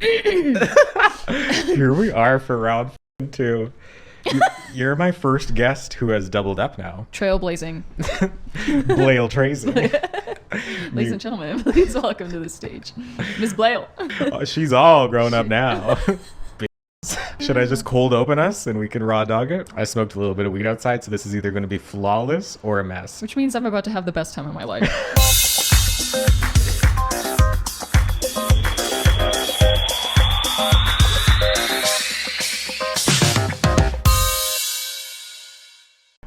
Here we are for round 2. You're my first guest who has doubled up now. Trailblazing. Blale Tracy. Ladies and gentlemen, please welcome to the stage, Miss Blale. Oh, she's all grown up now. Should I just cold open us and we can raw dog it? I smoked a little bit of weed outside, so this is either going to be flawless or a mess. Which means I'm about to have the best time of my life.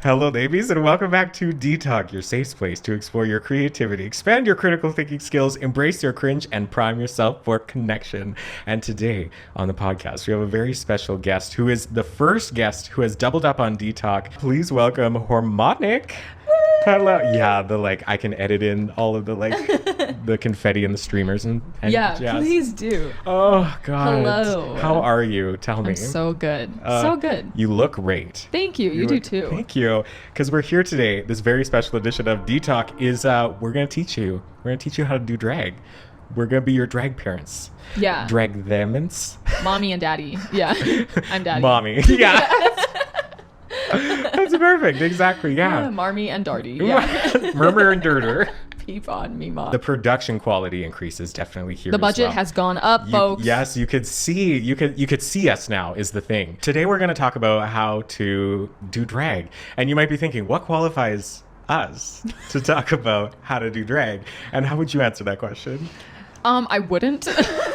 Hello, ladies, and welcome back to D-Talk, your safe place to explore your creativity, expand your critical thinking skills, embrace your cringe, and prime yourself for connection. And today on the podcast, we have a very special guest who is the first guest who has doubled up on D-Talk. Please welcome Whoremonic. Hello. Yeah, I can edit in all of the the confetti and the streamers and yeah, jazz. Please do. Oh God. Hello. How are you? Tell me. I'm so good. So good. You look great. Thank you. You do too. Thank you. Because we're here today. This very special edition of D-Talk is we're gonna teach you. We're gonna teach you how to do drag. We're gonna be your drag parents. Yeah. Drag thements. Mommy and daddy. Yeah. I'm daddy. Mommy. Yeah. That's perfect. Exactly. Yeah. Marmy and Darty. Yeah. Murmur and Dirter. Peep on me, Mom. The production quality increase is definitely here. The budget has gone up, folks. Yes, you could see us now is the thing. Today we're going to talk about how to do drag. And you might be thinking, what qualifies us to talk about how to do drag? And how would you answer that question? I wouldn't.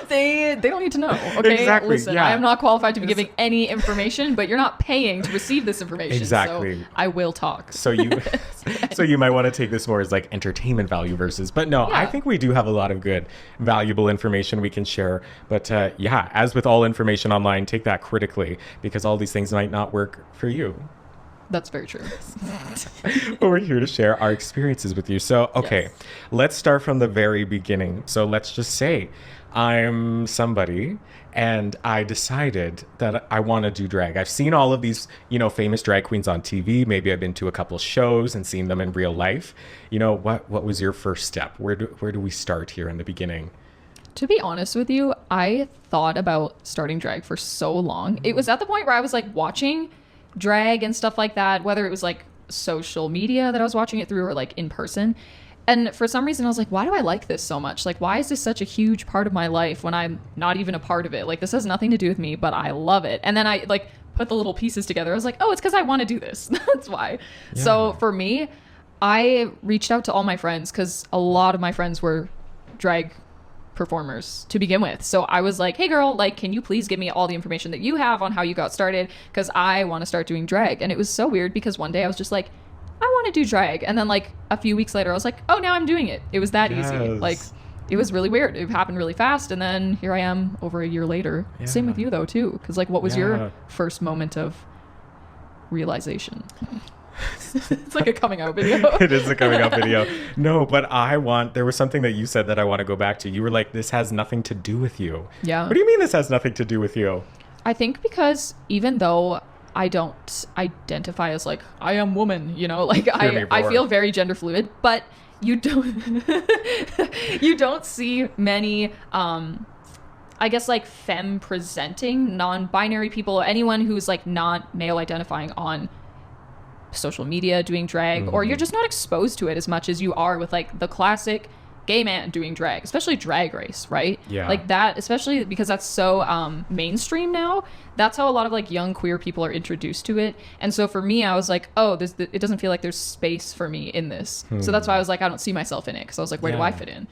They don't need to know. Okay. Exactly. Listen, Yeah. I am not qualified to be giving any information, but you're not paying to receive this information. Exactly. So I will talk. So you might want to take this more as like entertainment value versus, but no, Yeah. I think we do have a lot of good, valuable information we can share. But yeah, as with all information online, take that critically because all these things might not work for you. That's very true. But we're here to share our experiences with you. So, okay, Yes. Let's start from the very beginning. So let's just say I'm somebody and I decided that I want to do drag. I've seen all of these, famous drag queens on TV. Maybe I've been to a couple shows and seen them in real life. What was your first step? Where do we start here in the beginning? To be honest with you, I thought about starting drag for so long. It was at the point where I was like watching drag and stuff like that, whether it was like social media that I was watching it through or like in person. And for some reason I was like, why do I like this so much? Like, why is this such a huge part of my life when I'm not even a part of it? Like, this has nothing to do with me, but I love it. And then I like put the little pieces together. I was like, oh, it's because I want to do this. That's why. Yeah. So for me, I reached out to all my friends because a lot of my friends were drag performers to begin with. So I was like, hey girl, like, can you please give me all the information that you have on how you got started? Because I want to start doing drag. And it was so weird because one day I was just like, I want to do drag. And then like a few weeks later, I was like, oh, now I'm doing it. It was that easy. Like, it was really weird. It happened really fast. And then here I am over a year later. Yeah. Same with you though, too. Because like, what was Yeah. your first moment of realization? It's like a coming out video. It is a coming out video. No, but there was something that you said that I want to go back to. You were like, this has nothing to do with you. Yeah. What do you mean this has nothing to do with you? I think because even though I don't identify as like, I am woman, like I feel very gender fluid, but you don't, you don't see many, I guess like femme presenting non-binary people, anyone who's like not male identifying on social media doing drag, or you're just not exposed to it as much as you are with like the classic gay man doing drag, especially Drag Race, right? Yeah. Like that, especially because that's so mainstream now. That's how a lot of like young queer people are introduced to it. And so for me, I was like, oh, it doesn't feel like there's space for me in this. So that's why I was like, I don't see myself in it, because I was like, where do I fit in?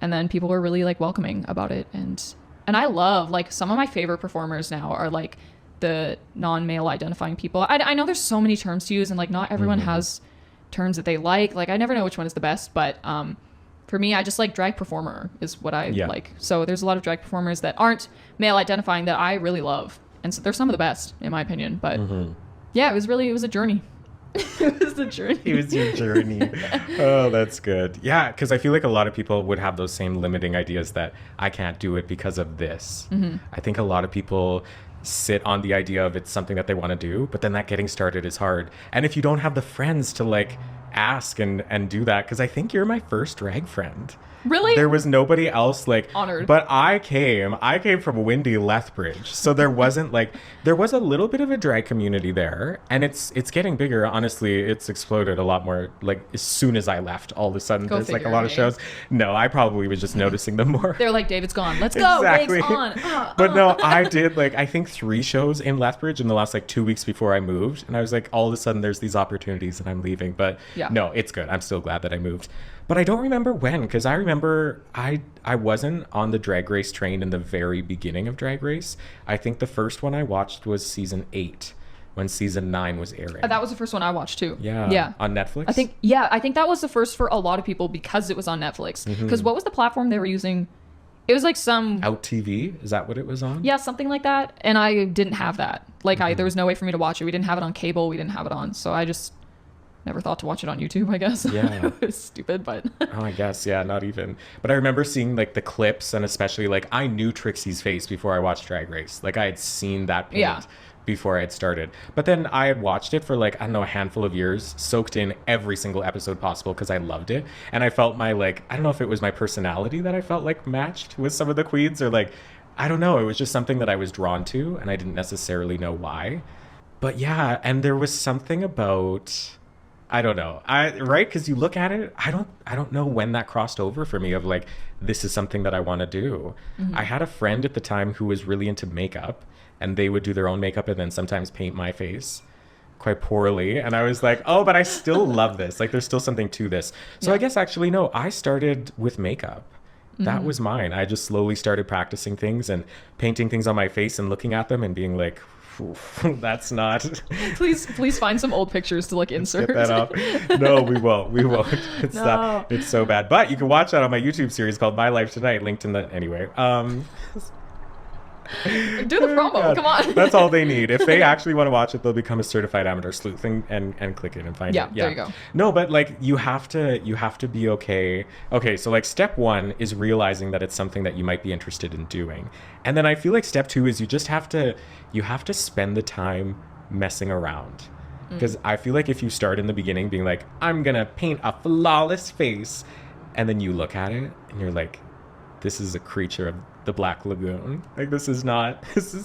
And then people were really like welcoming about it. And I love, like, some of my favorite performers now are like the non-male identifying people. I know there's so many terms to use, and like not everyone has terms that they like. Like, I never know which one is the best, but for me, I just like drag performer is what I like. So there's a lot of drag performers that aren't male identifying that I really love, and so they're some of the best in my opinion. But yeah, it was a journey. It was a journey. It was your journey. Oh, that's good. Yeah, because I feel like a lot of people would have those same limiting ideas that I can't do it because of this. I think a lot of people sit on the idea of it's something that they want to do, but then that getting started is hard. And if you don't have the friends to like ask and do that, because I think you're my first drag friend. Really? There was nobody else like Honored. But I came from windy Lethbridge. So there wasn't like there was a little bit of a drag community there, and it's getting bigger. Honestly, it's exploded a lot more like as soon as I left. All of a sudden Go there's like a figure, lot of eh? shows. No, I probably was just noticing them more. They're like, David's gone. Let's go. Exactly. Dave's on. But no, I did like I think 3 shows in Lethbridge in the last like 2 weeks before I moved, and I was like, all of a sudden there's these opportunities and I'm leaving. But Yeah. no, it's good. I'm still glad that I moved. But I don't remember when, because I remember I wasn't on the Drag Race train in the very beginning of Drag Race. I think the first one I watched was season 8, when season 9 was airing. That was the first one I watched too. Yeah. On Netflix? I think that was the first for a lot of people because it was on Netflix. Because what was the platform they were using? It was like some Out TV? Is that what it was on? yeah, something like that. And I didn't have that. Like there was no way for me to watch it. We didn't have it on cable. We didn't have it on. So I just never thought to watch it on YouTube, I guess. Yeah. It was stupid, but Oh, I guess, yeah, not even. But I remember seeing like the clips, and especially like I knew Trixie's face before I watched Drag Race. Like I had seen that paint Yeah. before I had started. But then I had watched it for like, I don't know, a handful of years, soaked in every single episode possible because I loved it. And I felt my like, I don't know if it was my personality that I felt like matched with some of the queens, or like, I don't know. It was just something that I was drawn to, and I didn't necessarily know why. But yeah, and there was something about, I don't know. Right? Because you look at it, I don't know when that crossed over for me of like, this is something that I want to do. I had a friend at the time who was really into makeup, and they would do their own makeup and then sometimes paint my face quite poorly. And I was like, oh, but I still love this. Like there's still something to this. So Yeah. I guess actually, no, I started with makeup. That was mine. I just slowly started practicing things and painting things on my face and looking at them and being like, "Phew, that's not... please find some old pictures to like insert. Get that up. No, we won't. It's No. not. It's so bad. But you can watch that on my YouTube series called My Life Tonight, linked in the anyway. Do the promo. God. Come on. That's all they need. If they actually want to watch it, they'll become a certified amateur sleuth and click it and find Yeah, it. there you go. No, but like you have to be okay. Okay, so like step 1 is realizing that it's something that you might be interested in doing. And then I feel like step 2 is you have to spend the time messing around. Because I feel like if you start in the beginning being like, I'm gonna paint a flawless face, and then you look at it and you're like, this is a creature of the Black Lagoon. Like this is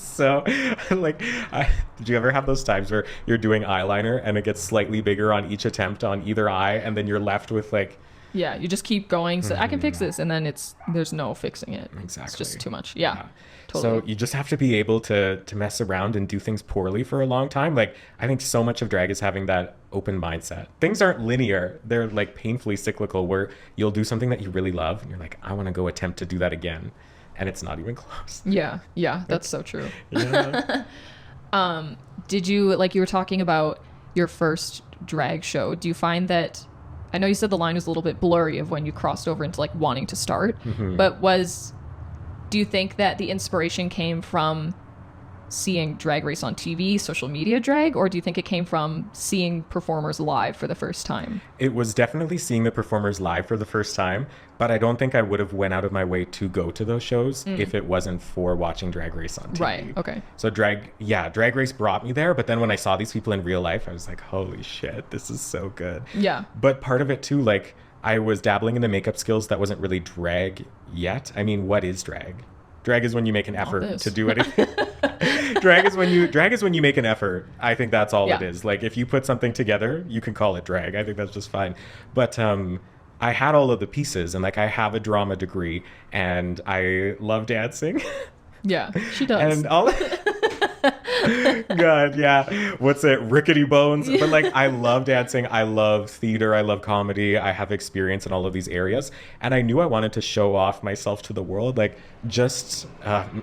so like did you ever have those times where you're doing eyeliner and it gets slightly bigger on each attempt on either eye, and then you're left with like, Yeah, you just keep going. So I can fix this, and then there's no fixing it. Exactly. It's just too much. Yeah. Totally. So you just have to be able to mess around and do things poorly for a long time. Like I think so much of drag is having that open mindset. Things aren't linear. They're like painfully cyclical, where you'll do something that you really love and you're like, I want to go attempt to do that again. And it's not even close. Yeah, that's so true. Yeah. Did you, like you were talking about your first drag show, do you find that, I know you said the line was a little bit blurry of when you crossed over into like wanting to start, but do you think that the inspiration came from seeing Drag Race on TV, social media drag, or do you think it came from seeing performers live for the first time? It was definitely seeing the performers live for the first time, but I don't think I would have went out of my way to go to those shows if it wasn't for watching Drag Race on TV. Right, okay. So Drag Race brought me there, but then when I saw these people in real life, I was like, holy shit, this is so good. Yeah. But part of it too, like I was dabbling in the makeup skills that wasn't really drag yet. I mean, what is drag? Drag is when you make an effort this. to do anything. Drag is when you make an effort. I think that's all it Yeah. is. Like if you put something together, you can call it drag. I think that's just fine. But I had all of the pieces, and like I have a drama degree, and I love dancing. Yeah, she does. And all God, yeah. What's it? Rickety bones. But like I love dancing. I love theater. I love comedy. I have experience in all of these areas. And I knew I wanted to show off myself to the world. Like just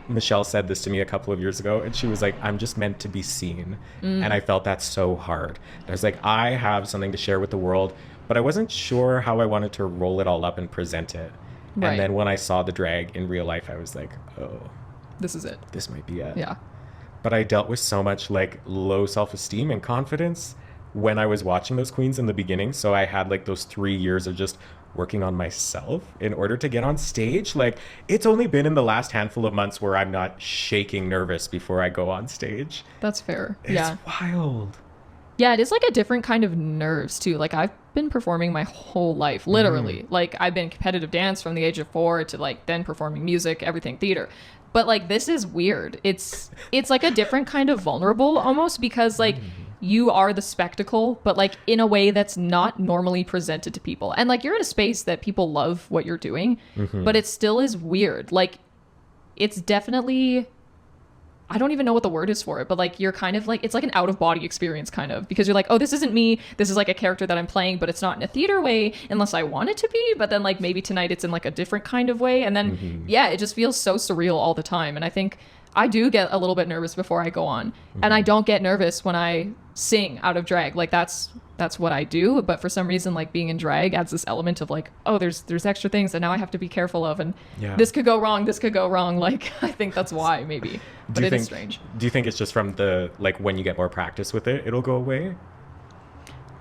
Michelle said this to me a couple of years ago, and she was like, I'm just meant to be seen. And I felt that so hard. And I was like, I have something to share with the world, but I wasn't sure how I wanted to roll it all up and present it. Right. And then when I saw the drag in real life, I was like, oh, This is it. this might be it. Yeah. But I dealt with so much like low self-esteem and confidence when I was watching those queens in the beginning. So I had like those 3 years of just working on myself in order to get on stage. Like it's only been in the last handful of months where I'm not shaking nervous before I go on stage. That's fair. It's Yeah. wild. Yeah, it is like a different kind of nerves too. Like I've been performing my whole life, literally. Like I've been competitive dance from the age of 4 to like then performing music, everything theater. But like this is weird. It's like a different kind of vulnerable almost because like you are the spectacle, but like in a way that's not normally presented to people. And like you're in a space that people love what you're doing, but it still is weird. Like it's definitely, I don't even know what the word is for it, but like you're kind of like, it's like an out of body experience kind of, because you're like, oh, this isn't me. This is like a character that I'm playing, but it's not in a theater way unless I want it to be. But then like maybe tonight it's in like a different kind of way. And then, yeah, it just feels so surreal all the time. And I think I do get a little bit nervous before I go on. And I don't get nervous when I sing out of drag. Like that's what I do. But for some reason, like being in drag adds this element of like, oh, there's extra things that now I have to be careful of. And this could go wrong. This could go wrong. Like, I think that's why maybe. But it is strange. Do you think it's just from the, like when you get more practice with it, it'll go away?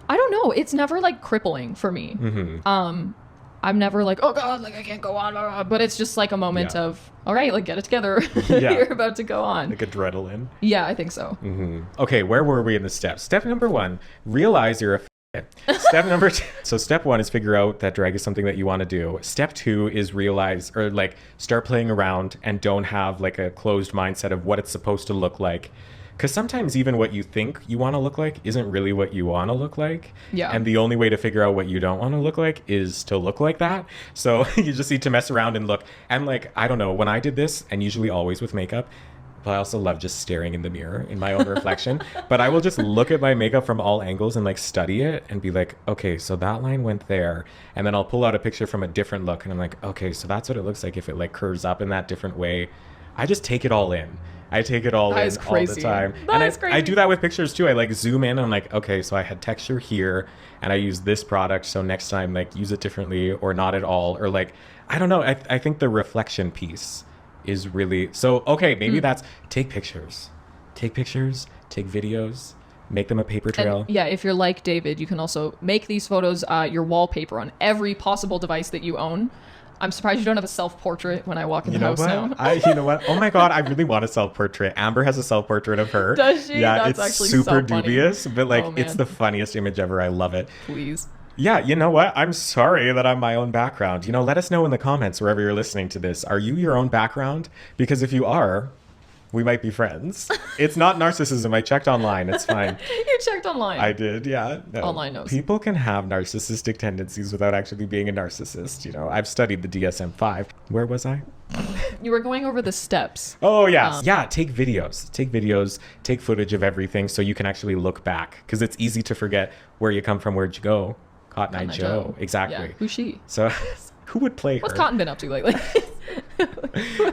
I don't know. It's never like crippling for me. I'm never like, oh God, like I can't go on, blah, blah, blah. But it's just like a moment of, all right, like get it together. You're about to go on. Like adrenaline. Yeah, I think so. Okay, where were we in the steps? Step number 1, realize you're a Step number 2. So step 1 is figure out that drag is something that you want to do. Step 2 is realize, or like start playing around and don't have like a closed mindset of what it's supposed to look like. Because sometimes even what you think you want to look like isn't really what you want to look like. Yeah. And the only way to figure out what you don't want to look like is to look like that. So you just need to mess around and look. And like, I don't know, when I did this, and usually always with makeup, but I also love just staring in the mirror in my own reflection. But I will just look at my makeup from all angles and like study it and be like, okay, so that line went there. And then I'll pull out a picture from a different look and I'm like, okay, so that's what it looks like if it like curves up in that different way. I just take it all in. I take it all in all the time. I do that with pictures too. I like zoom in and I'm like, okay, so I had texture here and I use this product. So next time, like use it differently or not at all. Or like, I don't know. I think the reflection piece is really, so, okay, maybe that's take pictures, take videos, make them a paper trail. And yeah, if you're like David, you can also make these photos your wallpaper on every possible device that you own. I'm surprised you don't have a self-portrait when I walk in the house now. You know what? Oh my God, I really want a self-portrait. Amber has a self-portrait of her. Does she? Yeah, That's it's actually super so funny. dubious, but like it's the funniest image ever. I love it. Please. Yeah, you know what? I'm sorry that I'm my own background. You know, let us know in the comments wherever you're listening to this. Are you your own background? Because if you are, we might be friends. It's not narcissism. I checked online. It's fine. You checked online. I did, yeah. No. Online knows. People can have narcissistic tendencies without actually being a narcissist. You know, I've studied the DSM-5. Where was I? You were going over the steps. Oh, yes. Yeah, take videos. Take footage of everything so you can actually look back. Because it's easy to forget where you come from, where'd you go. Cotton Eye Joe. Exactly. Yeah. Who's she? So who would play her? What's Cotton been up to lately?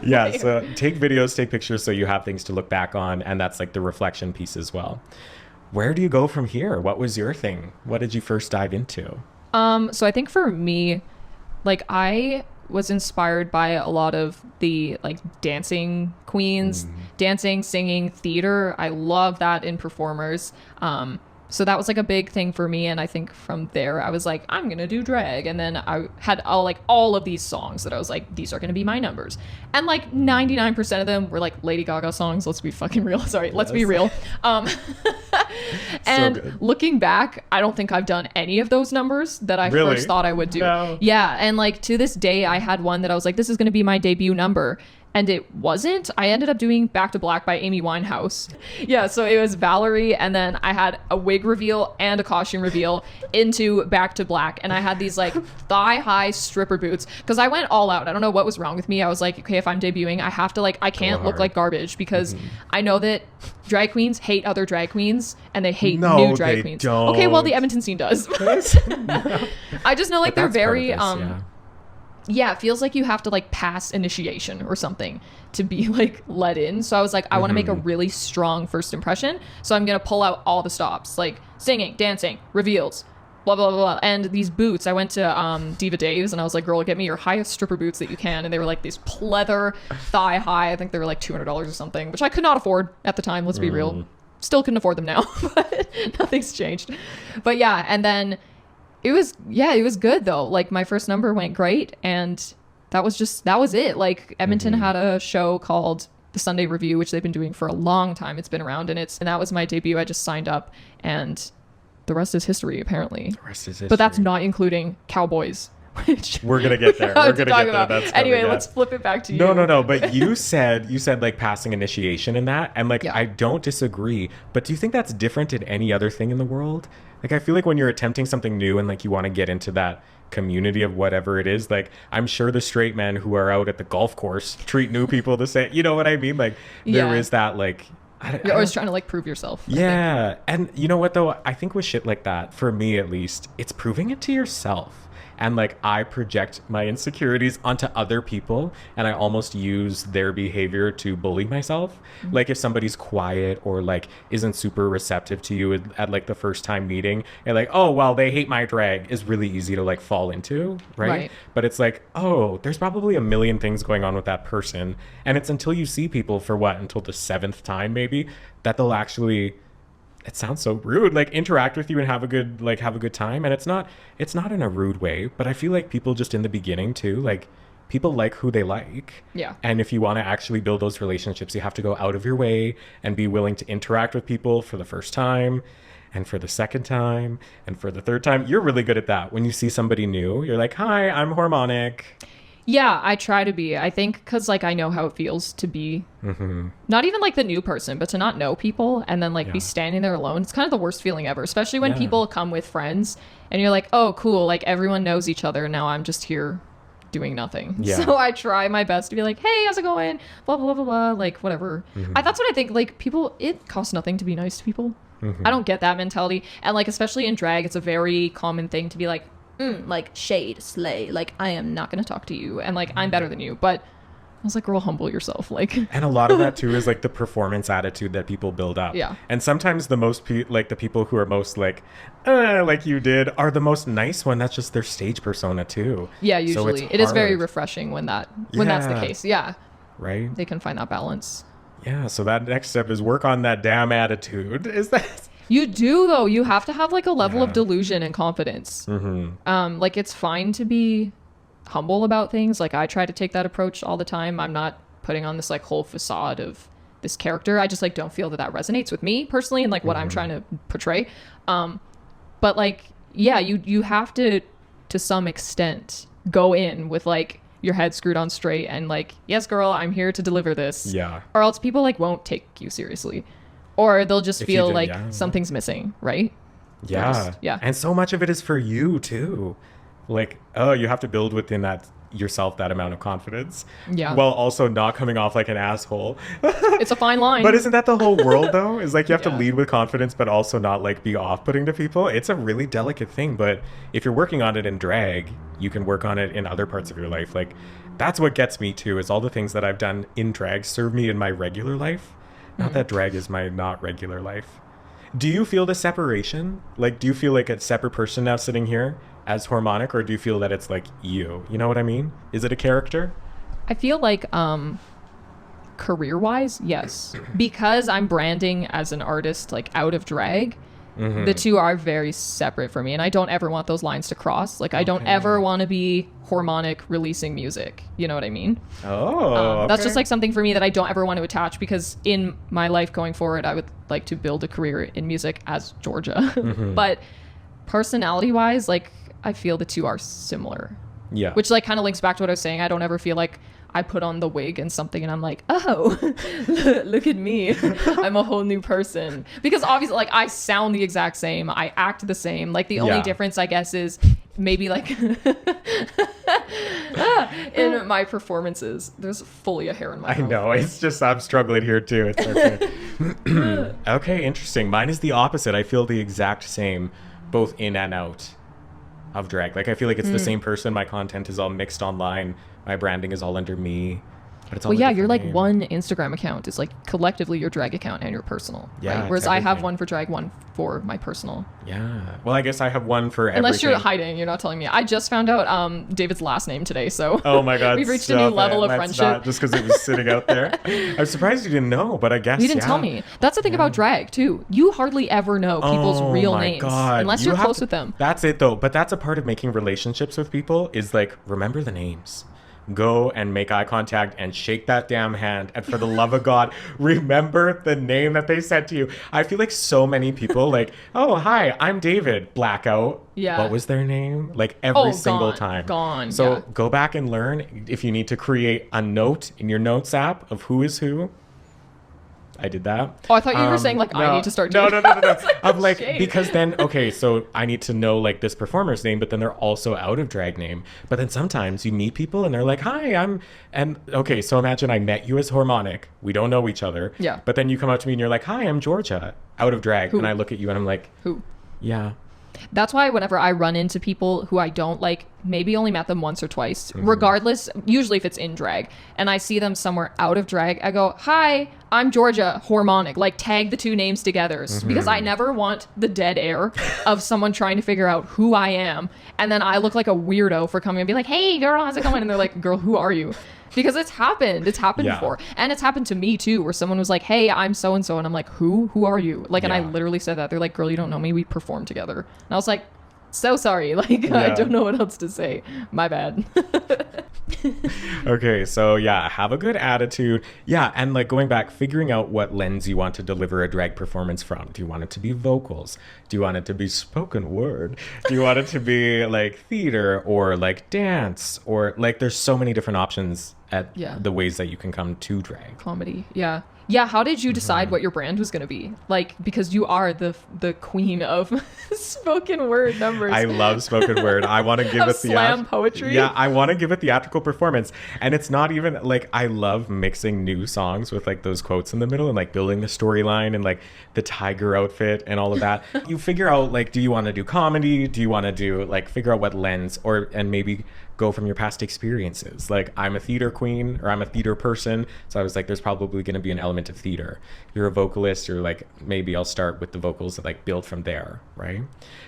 Yeah, so take videos, take pictures so you have things to look back on. And that's like the reflection piece as well. Where do you go from here? What was your thing? What did you first dive into? So I think for me, like I was inspired by a lot of the like dancing queens, dancing, singing, theater. I love that in performers. So that was like a big thing for me. And I think from there, I was like, I'm going to do drag. And then I had all of these songs that I was like, these are going to be my numbers. And like 99% of them were like Lady Gaga songs. Let's be fucking real. Sorry. Yes. Let's be real. And so looking back, I don't think I've done any of those numbers that I first thought I would do. No. Yeah. And like to this day, I had one that I was like, this is going to be my debut number. And it wasn't. I ended up doing Back to Black by Amy Winehouse. Yeah, so it was Valerie, and then I had a wig reveal and a costume reveal into Back to Black. And I had these like thigh-high stripper boots because I went all out. I don't know what was wrong with me. I was like, okay, if I'm debuting, I have to like, I can't look like garbage because I know that drag queens hate other drag queens and they hate new drag queens. Don't. Okay, well, the Edmonton scene does. I just know like they're very... Yeah, it feels like you have to like pass initiation or something to be like let in. So I was like, I want to make a really strong first impression. So I'm going to pull out all the stops, like singing, dancing, reveals, blah, blah, blah, blah. And these boots, I went to Diva Dave's and I was like, girl, get me your highest stripper boots that you can. And they were like these pleather thigh high. I think they were like $200 or something, which I could not afford at the time. Let's be real. Still couldn't afford them now, but nothing's changed. But yeah, and then it was good though. Like my first number went great and that was it. Like Edmonton had a show called The the Sunday Review, which they've been doing for a long time. It's been around, and that was my debut. I just signed up, and the rest is history, apparently. The rest is history. But that's not including cowboys, which we're gonna get there. We're gonna get there. That's anyway, coming, let's flip it back to you. No. But you said like passing initiation in that, and like I don't disagree. But do you think that's different in any other thing in the world? Like I feel like when you're attempting something new and like you want to get into that community of whatever it is, like I'm sure the straight men who are out at the golf course treat new people the same. You know what I mean? Like there is that like. You're always trying to like prove yourself. Yeah. And you know what though? I think with shit like that, for me at least, it's proving it to yourself. And like I project my insecurities onto other people, and I almost use their behavior to bully myself. Mm-hmm. Like if somebody's quiet or like isn't super receptive to you at like the first time meeting, and like, oh well, they hate my drag, is really easy to like fall into, right? But it's like, oh, there's probably a million things going on with that person, and it's until you see people for until the 7th time maybe that they'll actually, it sounds so rude, like interact with you and have a good time. And it's not in a rude way, but I feel like people just in the beginning too, like people like who they like. Yeah. And if you want to actually build those relationships, you have to go out of your way and be willing to interact with people for the first time and for the second time and for the third time. You're really good at that. When you see somebody new, you're like, hi, I'm Whoremonic. Yeah, I try to be. I think because like I know how it feels to be not even like the new person, but to not know people and then like be standing there alone. It's kind of the worst feeling ever, especially when people come with friends and you're like, oh, cool. Like everyone knows each other. Now I'm just here doing nothing. Yeah. So I try my best to be like, hey, how's it going? Blah, blah, blah, blah. Like whatever. That's what I think. Like people, it costs nothing to be nice to people. I don't get that mentality. And like, especially in drag, it's a very common thing to be like, like shade, slay, like I am not going to talk to you and like I'm better than you. But I was like, girl, humble yourself. Like, and a lot of that too is like the performance attitude that people build up. Yeah. And sometimes the most like the people who are most like you did are the most nice one. That's just their stage persona too. Yeah, usually it is very refreshing when that's the case. Yeah. Right. They can find that balance. Yeah. So that next step is work on that damn attitude. Is that? You do, though. You have to have like a level of delusion and confidence. Like it's fine to be humble about things. Like I try to take that approach all the time. I'm not putting on this like whole facade of this character. I just like don't feel that resonates with me personally and like what I'm trying to portray. But like, yeah, you have to some extent go in with like your head screwed on straight and like, yes, girl, I'm here to deliver this. Yeah. Or else people like won't take you seriously. Or they'll just feel like something's missing, right? Yeah. Yeah. And so much of it is for you too. Like, oh, you have to build within that yourself that amount of confidence. Yeah. While also not coming off like an asshole. It's a fine line. But isn't that the whole world though? Is like you have to lead with confidence but also not like be off-putting to people. It's a really delicate thing, but if you're working on it in drag, you can work on it in other parts of your life. Like that's what gets me too, is all the things that I've done in drag serve me in my regular life. Not that drag is my not regular life. Do you feel the separation? Like, do you feel like a separate person now sitting here as Whoremonic, or do you feel that it's like you? You know what I mean? Is it a character? I feel like career-wise, yes. Because I'm branding as an artist like out of drag, the two are very separate for me. And I don't ever want those lines to cross. Like, I don't ever want to be Whoremonic releasing music. You know what I mean? Oh, That's just like something for me that I don't ever want to attach, because in my life going forward, I would like to build a career in music as Georgia. But personality-wise, like, I feel the two are similar. Yeah. Which like kind of links back to what I was saying. I don't ever feel like I put on the wig and something and I'm like, oh, look at me. I'm a whole new person. Because obviously, like, I sound the exact same. I act the same. Like, the only difference, I guess, is maybe, like, in my performances, there's fully a hair in my mouth. I know. It's just, I'm struggling here, too. It's okay. Okay, interesting. Mine is the opposite. I feel the exact same, both in and out of drag. Like, I feel like it's the same person. My content is all mixed online. My branding is all under me. But it's all you're like name. One Instagram account is like collectively your drag account and your personal. Yeah. Right? Whereas I have one for drag, one for my personal. Yeah. Well, I guess I have one for everything. Unless you're hiding, you're not telling me. I just found out David's last name today, so oh my god, we've reached a new level of friendship. Not just because it was sitting out there. I'm surprised you didn't know, but I guess you didn't tell me. That's the thing about drag too. You hardly ever know people's real names unless you're close with them. That's it though. But that's a part of making relationships with people is like remember the names. go and make eye contact and shake that damn hand. And for the love of God, remember the name that they said to you. I feel like so many people like, oh, hi, I'm David. Blackout. Yeah. What was their name? Like every single time. Gone. So yeah. go back and learn. If you need to create a note in your notes app of who is who. I did that. Oh, I thought you were saying like, no, I need to start No. doing I'm like, Shade. because then, okay, so I need to know like this performer's name, but then they're also out of drag name. But then sometimes you meet people and they're like, hi, and okay, so imagine I met you as Whoremonic. We don't know each other. Yeah. But then you come up to me and you're like, hi, I'm Georgia, out of drag. Who? And I look at you and I'm like, Who? yeah. That's why whenever I run into people who I don't like, maybe only met them once or twice, regardless, usually if it's in drag, and I see them somewhere out of drag, I go, hi, I'm Georgia, Whoremonic, like tag the two names together, because I never want the dead air of someone trying to figure out who I am, and then I look like a weirdo for coming and be like, hey girl, how's it going? And they're like, girl, who are you? Because it's happened Yeah. before, and it's happened to me too, where someone was like, hey, I'm so and so, and I'm like, who are you? Like, and I Yeah. literally said that. They're like, girl, you don't know me, we perform together. And I was like, so sorry, like I Yeah. don't know what else to say, my bad. Okay, so yeah, have a good attitude. Yeah, and like going back, figuring out what lens you want to deliver a drag performance from. Do you want it to be vocals? Do you want it to be spoken word? Do you want it to be like theater or like dance? Or like there's so many different options at Yeah. the ways that you can come to drag. Comedy, yeah. How did you decide what your brand was going to be? Like, because you are the queen of spoken word numbers. I love spoken word. I want to give Of it slam poetry. Yeah, I want to give a theatrical performance. And it's not even like I love mixing new songs with like those quotes in the middle and like building the storyline and like the tiger outfit and all of that. You figure out like, do you want to do comedy? Do you want to do like figure out what lens and maybe go from your past experiences. Like I'm a theater queen or I'm a theater person. So I was like, there's probably going to be an element of theater. You're a vocalist. You're like, maybe I'll start with the vocals and like build from there. Right.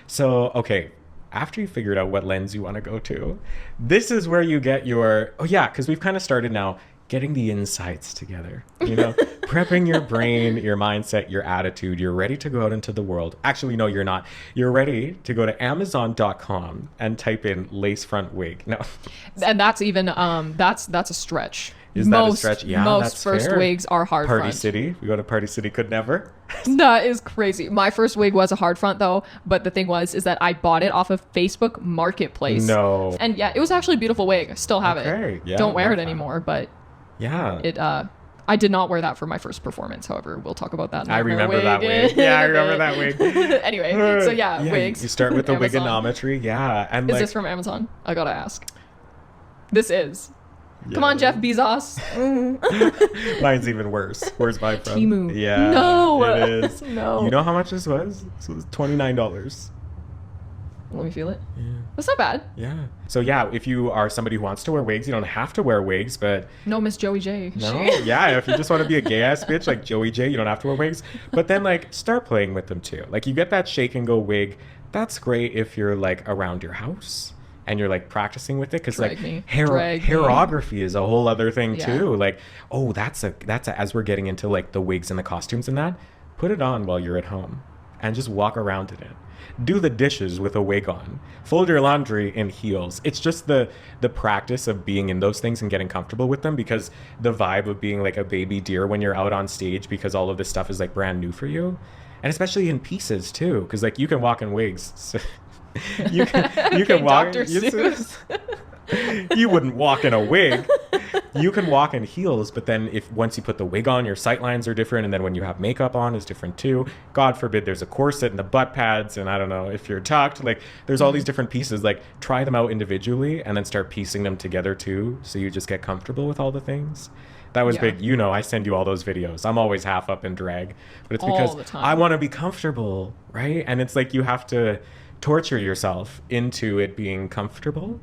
So, okay. After you figured out what lens you want to go to, this is where you get your, oh yeah, because we've kind of started now getting the insights together, you know, prepping your brain, your mindset, your attitude. You're ready to go out into the world. Actually, no, you're not. You're ready to go to Amazon.com and type in lace front wig. No. And that's even, that's a stretch. Is that a stretch? Yeah, most that's first fair. wigs are hard Party front. City. We go to Party City, could never. That is crazy. My first wig was a hard front though, but the thing is that I bought it off of Facebook Marketplace. No. And yeah, it was actually a beautiful wig. I still have Okay, it. yeah, Don't wear love it that. anymore, but Yeah. it I did not wear that for my first performance. However, we'll talk about that. I remember wig that wig. in Yeah, I a remember bit. that wig. Anyway, so yeah, wigs. You start with the Amazon. wigonometry. Yeah. And Is like, this from Amazon? I gotta ask. This is. Come yeah. on, Jeff Bezos. Mine's even worse. Where's mine from? Temu. Yeah. No. It is. No. You know how much this was? This was $29. Let me feel it. Yeah. That's not bad. Yeah. So yeah, if you are somebody who wants to wear wigs, you don't have to wear wigs, but No, Miss Joey J. no, yeah, if you just want to be a gay ass bitch like Joey J, you don't have to wear wigs. But then like start playing with them too. Like you get that shake and go wig. That's great if you're like around your house and you're like practicing with it because like Drag me. Drag me. hairography is a whole other thing Yeah. too. Like, oh, that's a as we're getting into like the wigs and the costumes and that, put it on while you're at home and just walk around in it. Do the dishes with a wig on. Fold your laundry in heels. It's just the practice of being in those things and getting comfortable with them, because the vibe of being like a baby deer when you're out on stage, because all of this stuff is like brand new for you. And especially in pieces too, because like you can walk in wigs. So you can walk. Dr. Seuss. You wouldn't walk in a wig. You can walk in heels, but then once you put the wig on, your sight lines are different, and then when you have makeup on is different too. God forbid there's a corset and the butt pads, and I don't know if you're tucked. Like there's all these different pieces. Like try them out individually and then start piecing them together too, so you just get comfortable with all the things. That was Yeah. big. You know, I send you all those videos. I'm always half up in drag, but it's All because the time. I want to be comfortable, right? And it's like you have to torture yourself into it being comfortable.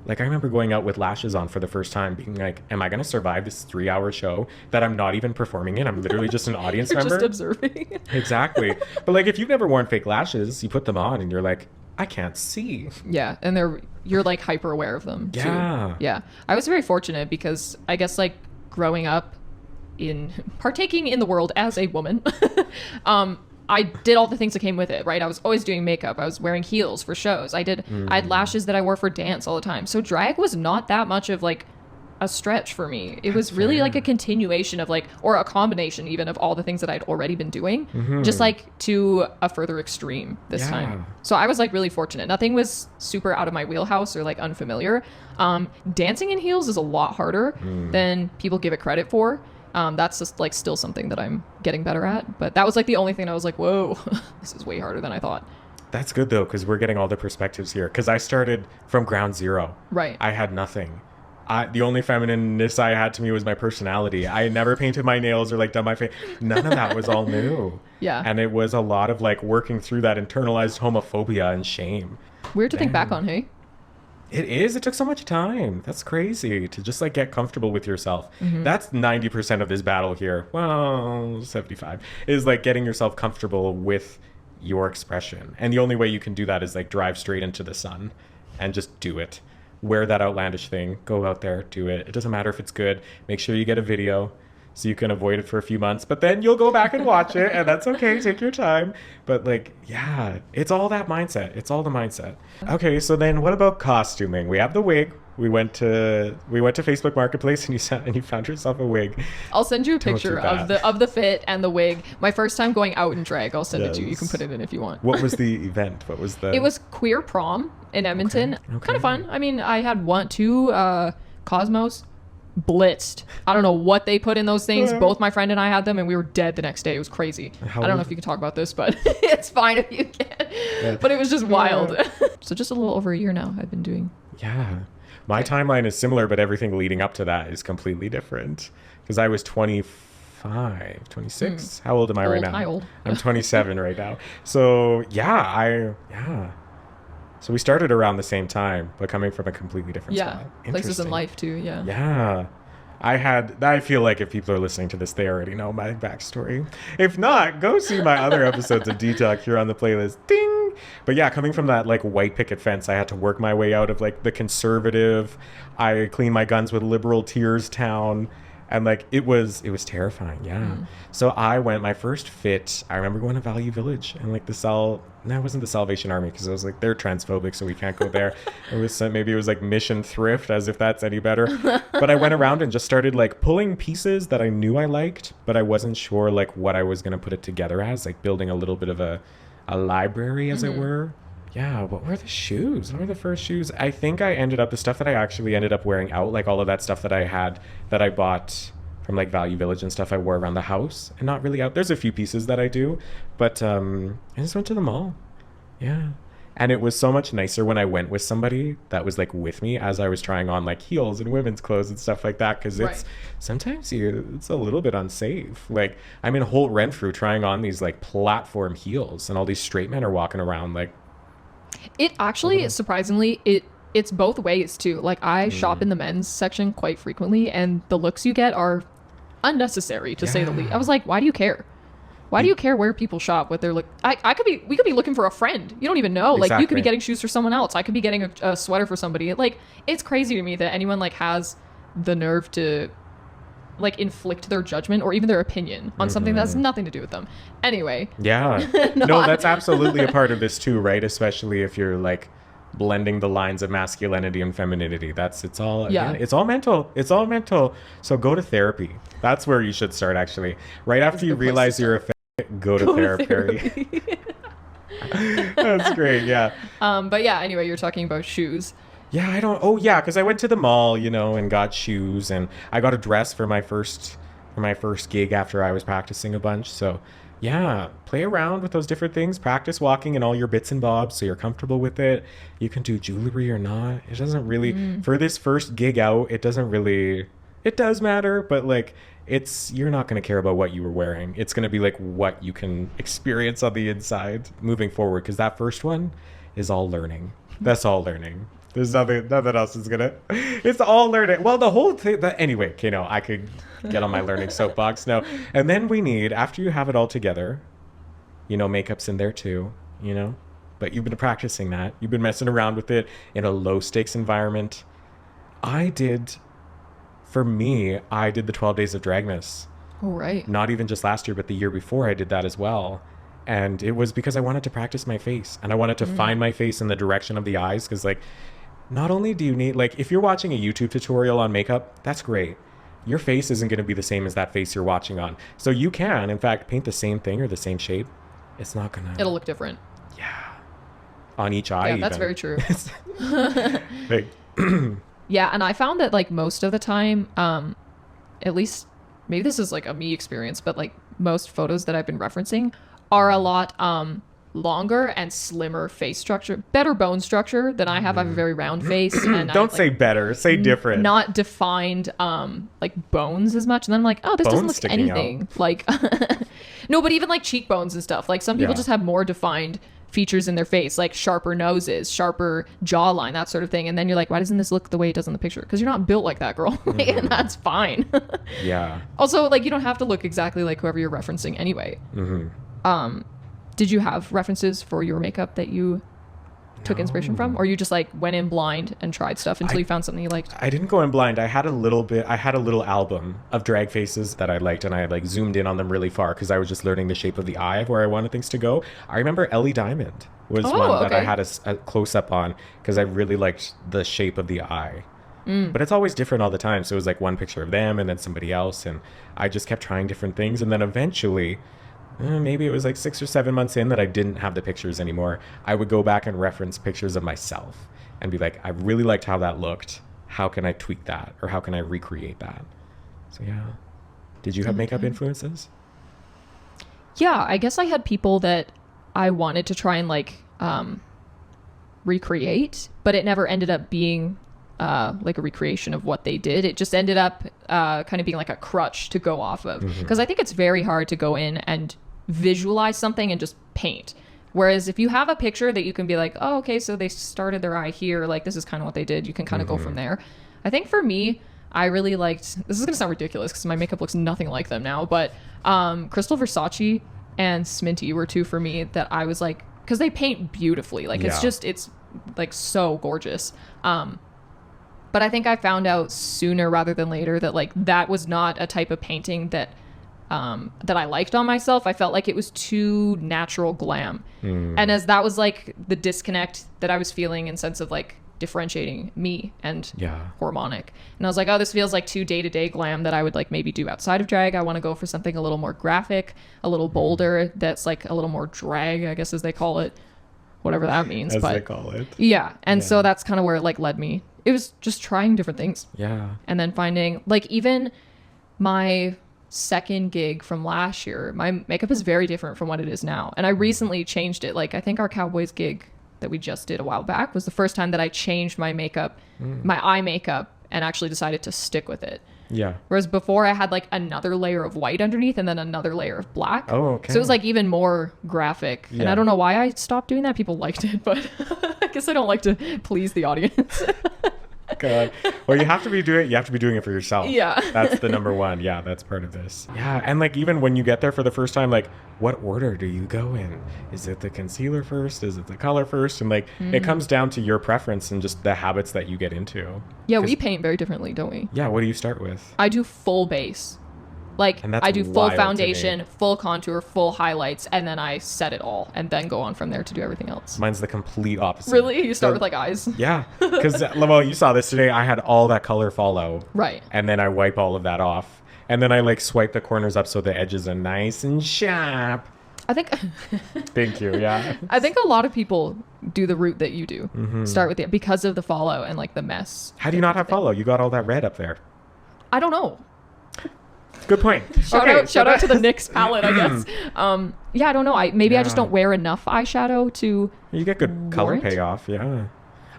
Like I remember going out with lashes on for the first time, being like, am I going to survive this 3-hour show that I'm not even performing in? I'm literally just an audience You're member. just observing. Exactly. But like if you've never worn fake lashes, you put them on and you're like, I can't see. Yeah, and you're like hyper aware of them too. Yeah. Yeah. I was very fortunate because I guess like growing up in partaking in the world as a woman, I did all the things that came with it, right? I was always doing makeup. I was wearing heels for shows. I had lashes that I wore for dance all the time. So drag was not that much of like a stretch for me. It was really like a continuation of like, or a combination even of all the things that I'd already been doing, just like to a further extreme this time. So I was like really fortunate. Nothing was super out of my wheelhouse or like unfamiliar. Dancing in heels is a lot harder than people give it credit for. That's just like still something that I'm getting better at. But that was like the only thing I was like, whoa, this is way harder than I thought. That's good though, because we're getting all the perspectives here. Because I started from ground zero. Right. I had nothing. The only feminineness I had to me was my personality. I never painted my nails or like done my face. None of that was all new. Yeah. And it was a lot of like working through that internalized homophobia and shame. Weird to think back on, hey? It is. It took so much time. That's crazy to just like get comfortable with yourself. That's 90% of this battle here. Well, 75 is like getting yourself comfortable with your expression. And the only way you can do that is like drive straight into the sun and just do it. Wear that outlandish thing. Go out there, do it. It doesn't matter if it's good. Make sure you get a video so you can avoid it for a few months, but then you'll go back and watch it, and that's okay. Take your time. But like, yeah, it's all that mindset. It's all the mindset. Okay, so then what about costuming? We have the wig. We went to Facebook Marketplace, and you found yourself a wig. I'll send you a picture of the fit and the wig. My first time going out in drag. I'll send it to you. You can put it in if you want. What was the event? What was the? It was queer prom in Edmonton. Okay. Kind of fun. I mean, I had two Cosmos blitzed. I don't know what they put in those things. Both my friend and I had them, and we were dead the next day. It was crazy. I don't know if you can talk about this, but it's fine if you can. Yeah. But it was just wild. So just a little over a year now I've been doing. Yeah. My timeline is similar, but everything leading up to that is completely different. Because I was 25, 26. How old am I right now? How old? I'm 27 right now. So yeah. So we started around the same time, but coming from a completely different spot. Places in life too. Yeah. Yeah. I feel like if people are listening to this, they already know my backstory. If not, go see my other episodes of D-Talk here on the playlist. Ding! But yeah, coming from that like white picket fence, I had to work my way out of like the conservative, I clean my guns with liberal tears town. And like, it was terrifying. Yeah. So I went, my first fit, I remember going to Value Village and like it wasn't the Salvation Army, because I was like, they're transphobic, so we can't go there. Maybe it was like Mission Thrift, as if that's any better. But I went around and just started like pulling pieces that I knew I liked, but I wasn't sure like what I was going to put it together as, like building a little bit of a library, as it were. Yeah, what were the shoes? What were the first shoes? I think the stuff that I actually ended up wearing out, like all of that stuff that I had, that I bought from like Value Village and stuff, I wore around the house and not really out. There's a few pieces that I do, but I just went to the mall. Yeah. And it was so much nicer when I went with somebody that was like with me as I was trying on like heels and women's clothes and stuff like that. Cause sometimes it's a little bit unsafe. Like I'm in Holt Renfrew trying on these like platform heels, and all these straight men are walking around like. It actually, surprisingly, it's both ways too. Like I shop in the men's section quite frequently, and the looks you get are unnecessary to say the least. I was like, why do you care? Why do you care where people shop? What they're like? We could be looking for a friend. You don't even know. Like you could be getting shoes for someone else. I could be getting a sweater for somebody. Like it's crazy to me that anyone like has the nerve to like inflict their judgment or even their opinion on something that has nothing to do with them. Anyway. Yeah. No, that's absolutely a part of this too, right? Especially if you're like blending the lines of masculinity and femininity. It's all mental. It's all mental. So go to therapy. That's where you should start, actually. Right after you realize you're a go to therapy. That's great. Yeah. But yeah, anyway, you're talking about shoes. Yeah, because I went to the mall, and got shoes, and I got a dress for my first gig after I was practicing a bunch. So yeah, play around with those different things, practice walking and all your bits and bobs so you're comfortable with it. You can do jewelry or not. It doesn't really, for this first gig out, it does matter, but like you're not going to care about what you were wearing. It's going to be like what you can experience on the inside moving forward, because that first one is all learning. That's all learning. There's nothing else is gonna. It's all learning. Well, the whole thing. Anyway, okay, no, I could get on my learning soapbox. No, and then we need, after you have it all together, makeup's in there too. But you've been practicing that. You've been messing around with it in a low stakes environment. I did the 12 Days of Dragmas. Oh, right. Not even just last year, but the year before I did that as well. And it was because I wanted to practice my face, and I wanted to find my face in the direction of the eyes, because like not only do you need, like, if you're watching a YouTube tutorial on makeup, that's great. Your face isn't going to be the same as that face you're watching on. So you can, in fact, paint the same thing or the same shape. It's not going to... It'll look different. Yeah. On each eye, Yeah, even. that's very true. Like, Yeah, and I found that, like, most of the time, at least, maybe this is, like, a me experience, but, like, most photos that I've been referencing are a lot longer and slimmer face structure, better bone structure than I have. I have a very round face. And don't say better, say different. Not defined, like, bones as much. And then I'm like, oh, this doesn't look anything. Like, no, but even, like, cheekbones and stuff. Like, some people just have more defined features in their face, like sharper noses, sharper jawline, that sort of thing. And then you're like, why doesn't this look the way it does in the picture? Because you're not built like that, girl. And that's fine. Yeah. Also, like, you don't have to look exactly like whoever you're referencing anyway. Did you have references for your makeup that you took inspiration from, or you just like went in blind and tried stuff until you found something you liked? I didn't go in blind. I had a little album of drag faces that I liked, and I had like zoomed in on them really far because I was just learning the shape of the eye of where I wanted things to go. I remember Ellie Diamond was one that I had a close up on because I really liked the shape of the eye. But it's always different all the time. So it was like one picture of them and then somebody else, and I just kept trying different things. And then eventually, maybe it was like 6 or 7 months in that I didn't have the pictures anymore, I would go back and reference pictures of myself and be like, I really liked how that looked. How can I tweak that? Or how can I recreate that? So yeah. Did you have makeup influences? Yeah, I guess I had people that I wanted to try and like recreate, but it never ended up being like a recreation of what they did. It just ended up kind of being like a crutch to go off of. Because I think it's very hard to go in and visualize something and just paint. Whereas if you have a picture that you can be like, oh, okay, so they started their eye here, like this is kind of what they did, you can kind of go from there. I think for me, I really liked, this is going to sound ridiculous because my makeup looks nothing like them now, but Crystal Versace and Sminty were two for me that I was like, because they paint beautifully. Like it's like so gorgeous. But I think I found out sooner rather than later that like that was not a type of painting that that I liked on myself. I felt like it was too natural glam. And as that was like the disconnect that I was feeling in sense of like differentiating me and Whoremonic. And I was like, oh, this feels like too day-to-day glam that I would like maybe do outside of drag. I want to go for something a little more graphic, a little bolder, that's like a little more drag, I guess as they call it. Whatever that means. As they call it. Yeah. And so that's kind of where it like led me. It was just trying different things. Yeah. And then finding like even my second gig from last year, my makeup is very different from what it is now. And I recently changed it. Like I think our Cowboys gig that we just did a while back was the first time that I changed my makeup, my eye makeup, and actually decided to stick with it. Yeah. Whereas before I had like another layer of white underneath and then another layer of black. Oh, okay. So it was like even more graphic. Yeah. And I don't know why I stopped doing that. People liked it, but I guess I don't like to please the audience. God. Well, you have to be doing it for yourself. Yeah. That's the number one. Yeah, that's part of this. Yeah. And like even when you get there for the first time, like what order do you go in? Is it the concealer first? Is it the color first? And like it comes down to your preference and just the habits that you get into. Yeah, we paint very differently, don't we? Yeah, what do you start with? I do full base. Like I do full foundation, full contour, full highlights, and then I set it all and then go on from there to do everything else. Mine's the complete opposite. Really? You start with like eyes? Yeah. Because, well, you saw this today. I had all that color follow. Right. And then I wipe all of that off. And then I like swipe the corners up so the edges are nice and sharp. I think... Thank you, yeah. I think a lot of people do the route that you do. Start with it because of the follow and like the mess. How do you not have follow? You got all that red up there. I don't know. Good point. Shout out to the NYX palette, I guess. Yeah, I don't know. I just don't wear enough eyeshadow to. You get good color payoff, yeah.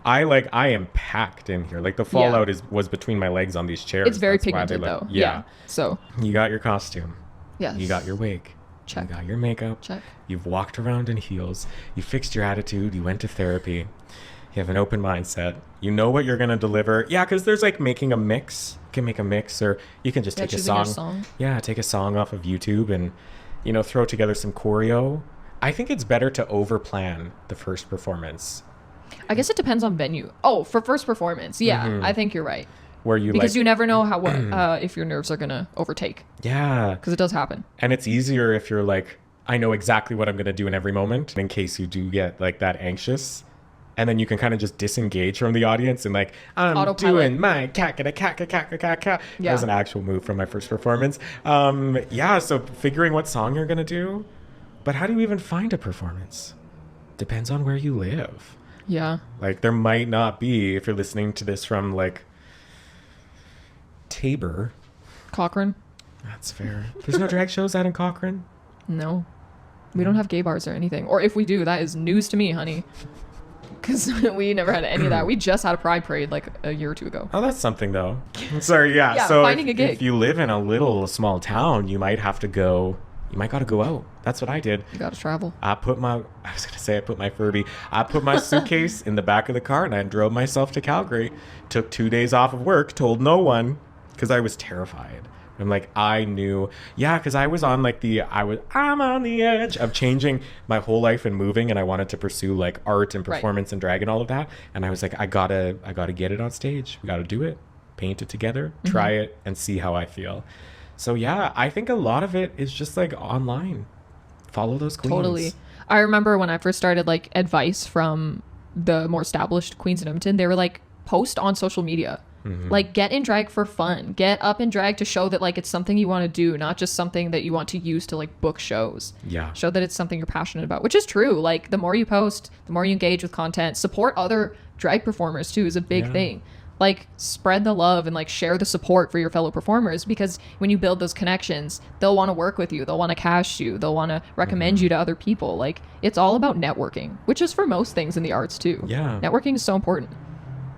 I am packed in here. Like the fallout was between my legs on these chairs. It's very pigmented though. Yeah. So you got your costume. Yes. You got your wig. Check. You got your makeup. Check. You've walked around in heels. You fixed your attitude. You went to therapy. You have an open mindset. You know what you're going to deliver. Yeah, because there's like making a mix. You can make a mix, or you can just take a song. Yeah, take a song off of YouTube and, throw together some choreo. I think it's better to over-plan the first performance. I guess it depends on venue. Oh, for first performance. Yeah, I think you're right. Because you never know how if your nerves are going to overtake. Yeah. Because it does happen. And it's easier if you're like, I know exactly what I'm going to do in every moment. In case you do get like that anxious, and then you can kind of just disengage from the audience and like, I'm Autopilot. doing my cat. That Yeah. was an actual move from my first performance. Yeah, so figuring what song you're gonna do, but how do you even find a performance? Depends on where you live. Yeah. Like there might not be, if you're listening to this from like Tabor. Cochrane? That's fair. There's no drag shows out in Cochrane. No. We don't have gay bars or anything. Or if we do, that is news to me, honey. Because we never had any of that. We just had a pride parade like a year or two ago. Oh, that's something though. Sorry, yeah. Yeah, So finding a gig. if you live in a little small town, you might gotta go out. That's what I did. You gotta travel. I put my Furby. I put my suitcase in the back of the car and I drove myself to Calgary. Took 2 days off of work, told no one because I was terrified. I'm like, I knew, yeah, because I was on like I'm on the edge of changing my whole life and moving, and I wanted to pursue like art and performance and drag and all of that. And I was like, I gotta get it on stage. We gotta do it, paint it together, try it, and see how I feel. So yeah, I think a lot of it is just like online. Follow those queens. Totally. I remember when I first started, like, advice from the more established queens in Edmonton, they were like, post on social media. Like, get in drag for fun. Get up in drag to show that, like, it's something you want to do, not just something that you want to use to, like, book shows. Yeah. Show that it's something you're passionate about, which is true. Like, the more you post, the more you engage with content. Support other drag performers, too, is a big thing. Like, spread the love and, like, share the support for your fellow performers, because when you build those connections, they'll want to work with you. They'll want to cast you. They'll want to recommend you to other people. Like, it's all about networking, which is for most things in the arts, too. Yeah. Networking is so important.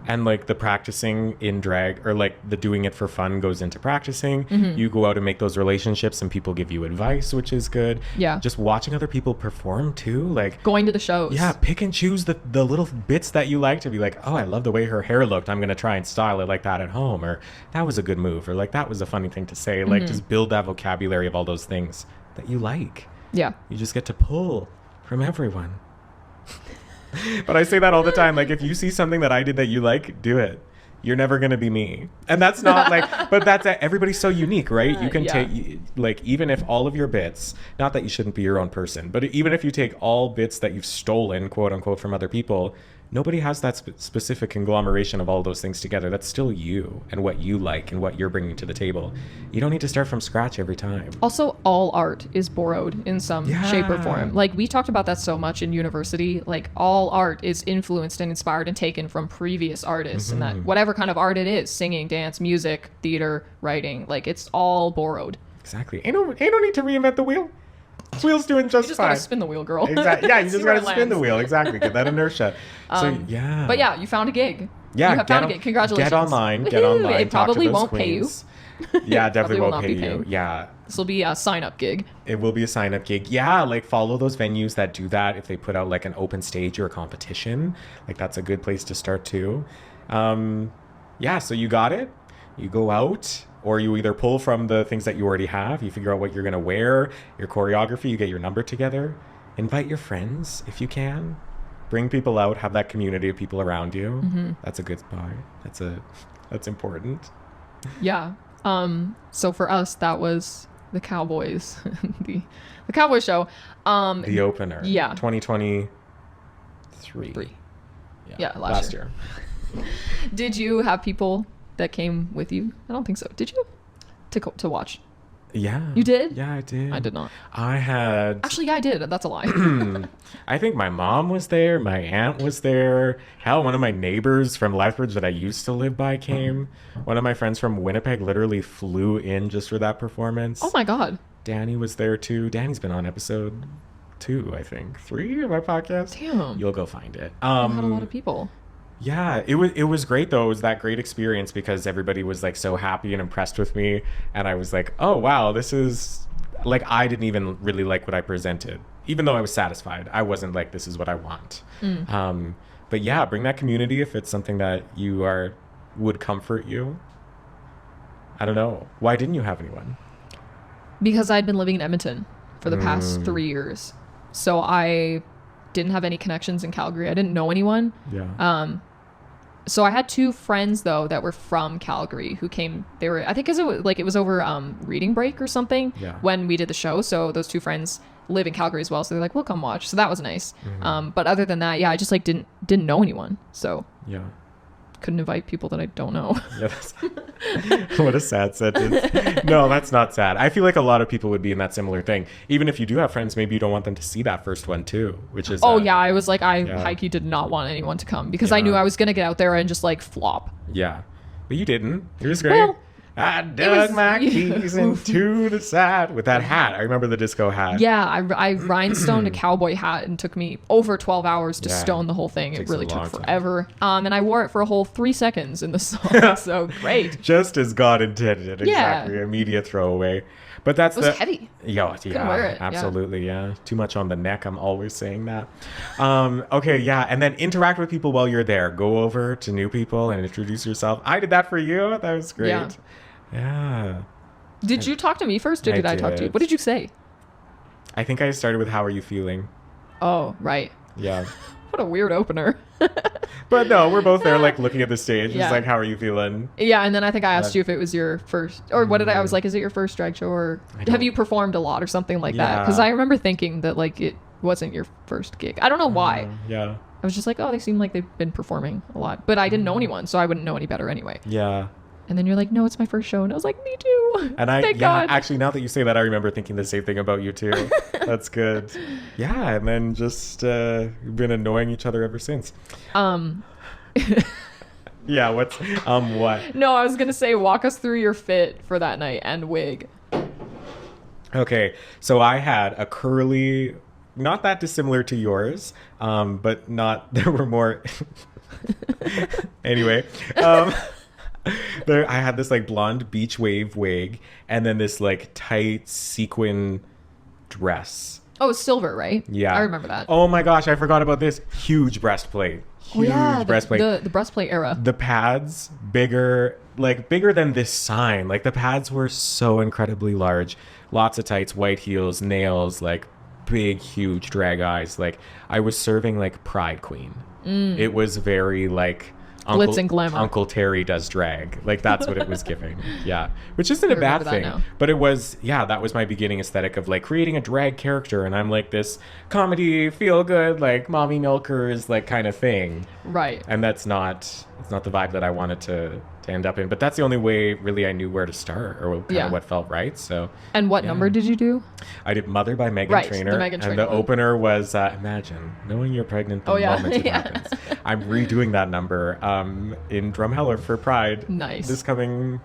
And like the practicing in drag, or like the doing it for fun, goes into practicing. You go out and make those relationships and people give you advice, which is good. Yeah. Just watching other people perform too. Like Going to the shows. yeah, pick and choose the little bits that you like to be like, oh, I love the way her hair looked. I'm going to try and style it like that at home. Or that was a good move. Or like that was a funny thing to say. Like just build that vocabulary of all those things that you like. Yeah. You just get to pull from everyone. But I say that all the time. Like, if you see something that I did that you like, do it. You're never going to be me. And that's not like, but that's, everybody's so unique, right? You can take, like, even if all of your bits, not that you shouldn't be your own person, but even if you take all bits that you've stolen, quote unquote, from other people, nobody has that specific conglomeration of all those things together. That's still you and what you like and what you're bringing to the table. You don't need to start from scratch every time. Also, all art is borrowed in some shape or form. Like, we talked about that so much in university. Like, all art is influenced and inspired and taken from previous artists, and that whatever kind of art it is, singing, dance, music, theater, writing, like, it's all borrowed. Exactly. Ain't no need to reinvent the wheel. Wheel's doing just You just fine. gotta spin the wheel, girl. Exactly. Yeah, you See just where gotta it spin the lands. wheel. Exactly. Get that inertia. So yeah. But yeah, you found a gig. Yeah, you have found a gig. Congratulations. Get online. Get Woohoo! online. It talk to probably those won't queens. pay you. Yeah, definitely Probably will won't not pay be you. paying. Yeah. This will be a sign-up gig. It will be a sign-up gig. Yeah, like follow those venues that do that. If they put out like an open stage or a competition, like that's a good place to start too. Yeah, so you got it. You go out, or you either pull from the things that you already have. You figure out what you're gonna wear, your choreography. You get your number together. Invite your friends if you can. Bring people out. Have that community of people around you. That's a good spot. That's important. Yeah. So for us, that was the Cowboys, the Cowboy show. The opener. Yeah. 2023. Yeah, last year. Did you have people that came with you? I don't think so. Did you? To watch? Yeah. You did? Yeah, I did. I did not. I had... Actually, yeah, I did. That's a lie. I think my mom was there. My aunt was there. Hell, one of my neighbors from Lethbridge that I used to live by came. One of my friends from Winnipeg literally flew in just for that performance. Oh my God. Danny was there too. Danny's been on episode 2, I think. 3 of my podcast. Damn. You'll go find it. I had a lot of people. Yeah, it was great though. It was that great experience because everybody was like so happy and impressed with me, and I was like, oh wow, this is like, I didn't even really like what I presented, even though I was satisfied. I wasn't like, this is what I want. But yeah, bring that community if it's something that would comfort you. I don't know. Why didn't you have anyone? Because I'd been living in Edmonton for the past 3 years, so I didn't have any connections in Calgary. I didn't know anyone. Yeah. So I had two friends though that were from Calgary who came. They were, I think, because it was over reading break or something when we did the show. So those two friends live in Calgary as well. So they're like, we'll come watch. So that was nice. But other than that, I just like didn't know anyone. So couldn't invite people that I don't know. What a sad sentence. No, that's not sad. I feel like a lot of people would be in that similar thing. Even if you do have friends, maybe you don't want them to see that first one too, which is I was like, high-key did not want anyone to come because I knew I was gonna get out there and just like flop. But you didn't. It was great. Well, I dug my keys into the side with that hat. I remember the disco hat. I rhinestoned a cowboy hat and took me over 12 hours to stone the whole thing. It really took forever. And I wore it for a whole 3 seconds in the song. So great. Just as God intended. Exactly. Immediate throwaway. But that's it was heavy. Couldn't wear it. Absolutely. Too much on the neck. I'm always saying that. Okay. And then interact with people while you're there. Go over to new people and introduce yourself. I did that for you. That was great. Yeah. Did you talk to me first or did I talk to you? What did you say? I think I started with how are you feeling? Oh, right. Yeah. What a weird opener. But no, we're both there like looking at the stage. It's like, how are you feeling? Yeah, and then I think I asked you if it was your first, or what did I was like, is it your first drag show or have you performed a lot or something like that? Because I remember thinking that like it wasn't your first gig. I don't know why. I was just like, oh, they seem like they've been performing a lot. But I didn't know anyone, so I wouldn't know any better anyway. Yeah. And then you're like, no, it's my first show. And I was like, me too. And Thank God. Actually, now that you say that, I remember thinking the same thing about you too. That's good. Yeah. And then just been annoying each other ever since. Yeah. What? No, I was going to say, walk us through your fit for that night and wig. Okay. So I had a curly, not that dissimilar to yours, but there were more. Anyway. I had this like blonde beach wave wig and then this like tight sequin dress. Oh, it's silver, right? Yeah. I remember that. Oh my gosh, I forgot about this. Huge breastplate. Breastplate. The breastplate era. The pads, bigger than this sign. Like the pads were so incredibly large. Lots of tights, white heels, nails, like big, huge drag eyes. Like I was serving like Pride Queen. It was very like... Glitz and glamour. Uncle Terry does drag. Like that's what it was giving. Yeah. Which isn't a bad thing. But it was, that was my beginning aesthetic of like creating a drag character. And I'm like this comedy, feel good, like mommy milkers, like kind of thing. Right. And it's not the vibe that I wanted to end up in. But that's the only way really I knew where to start or kind of what felt right. So. And what number did you do? I did Mother by Meghan Trainor. The Meghan Trainor. And the opener was Imagine knowing you're pregnant the moment it happens. I'm redoing that number in Drumheller for Pride. Nice. This coming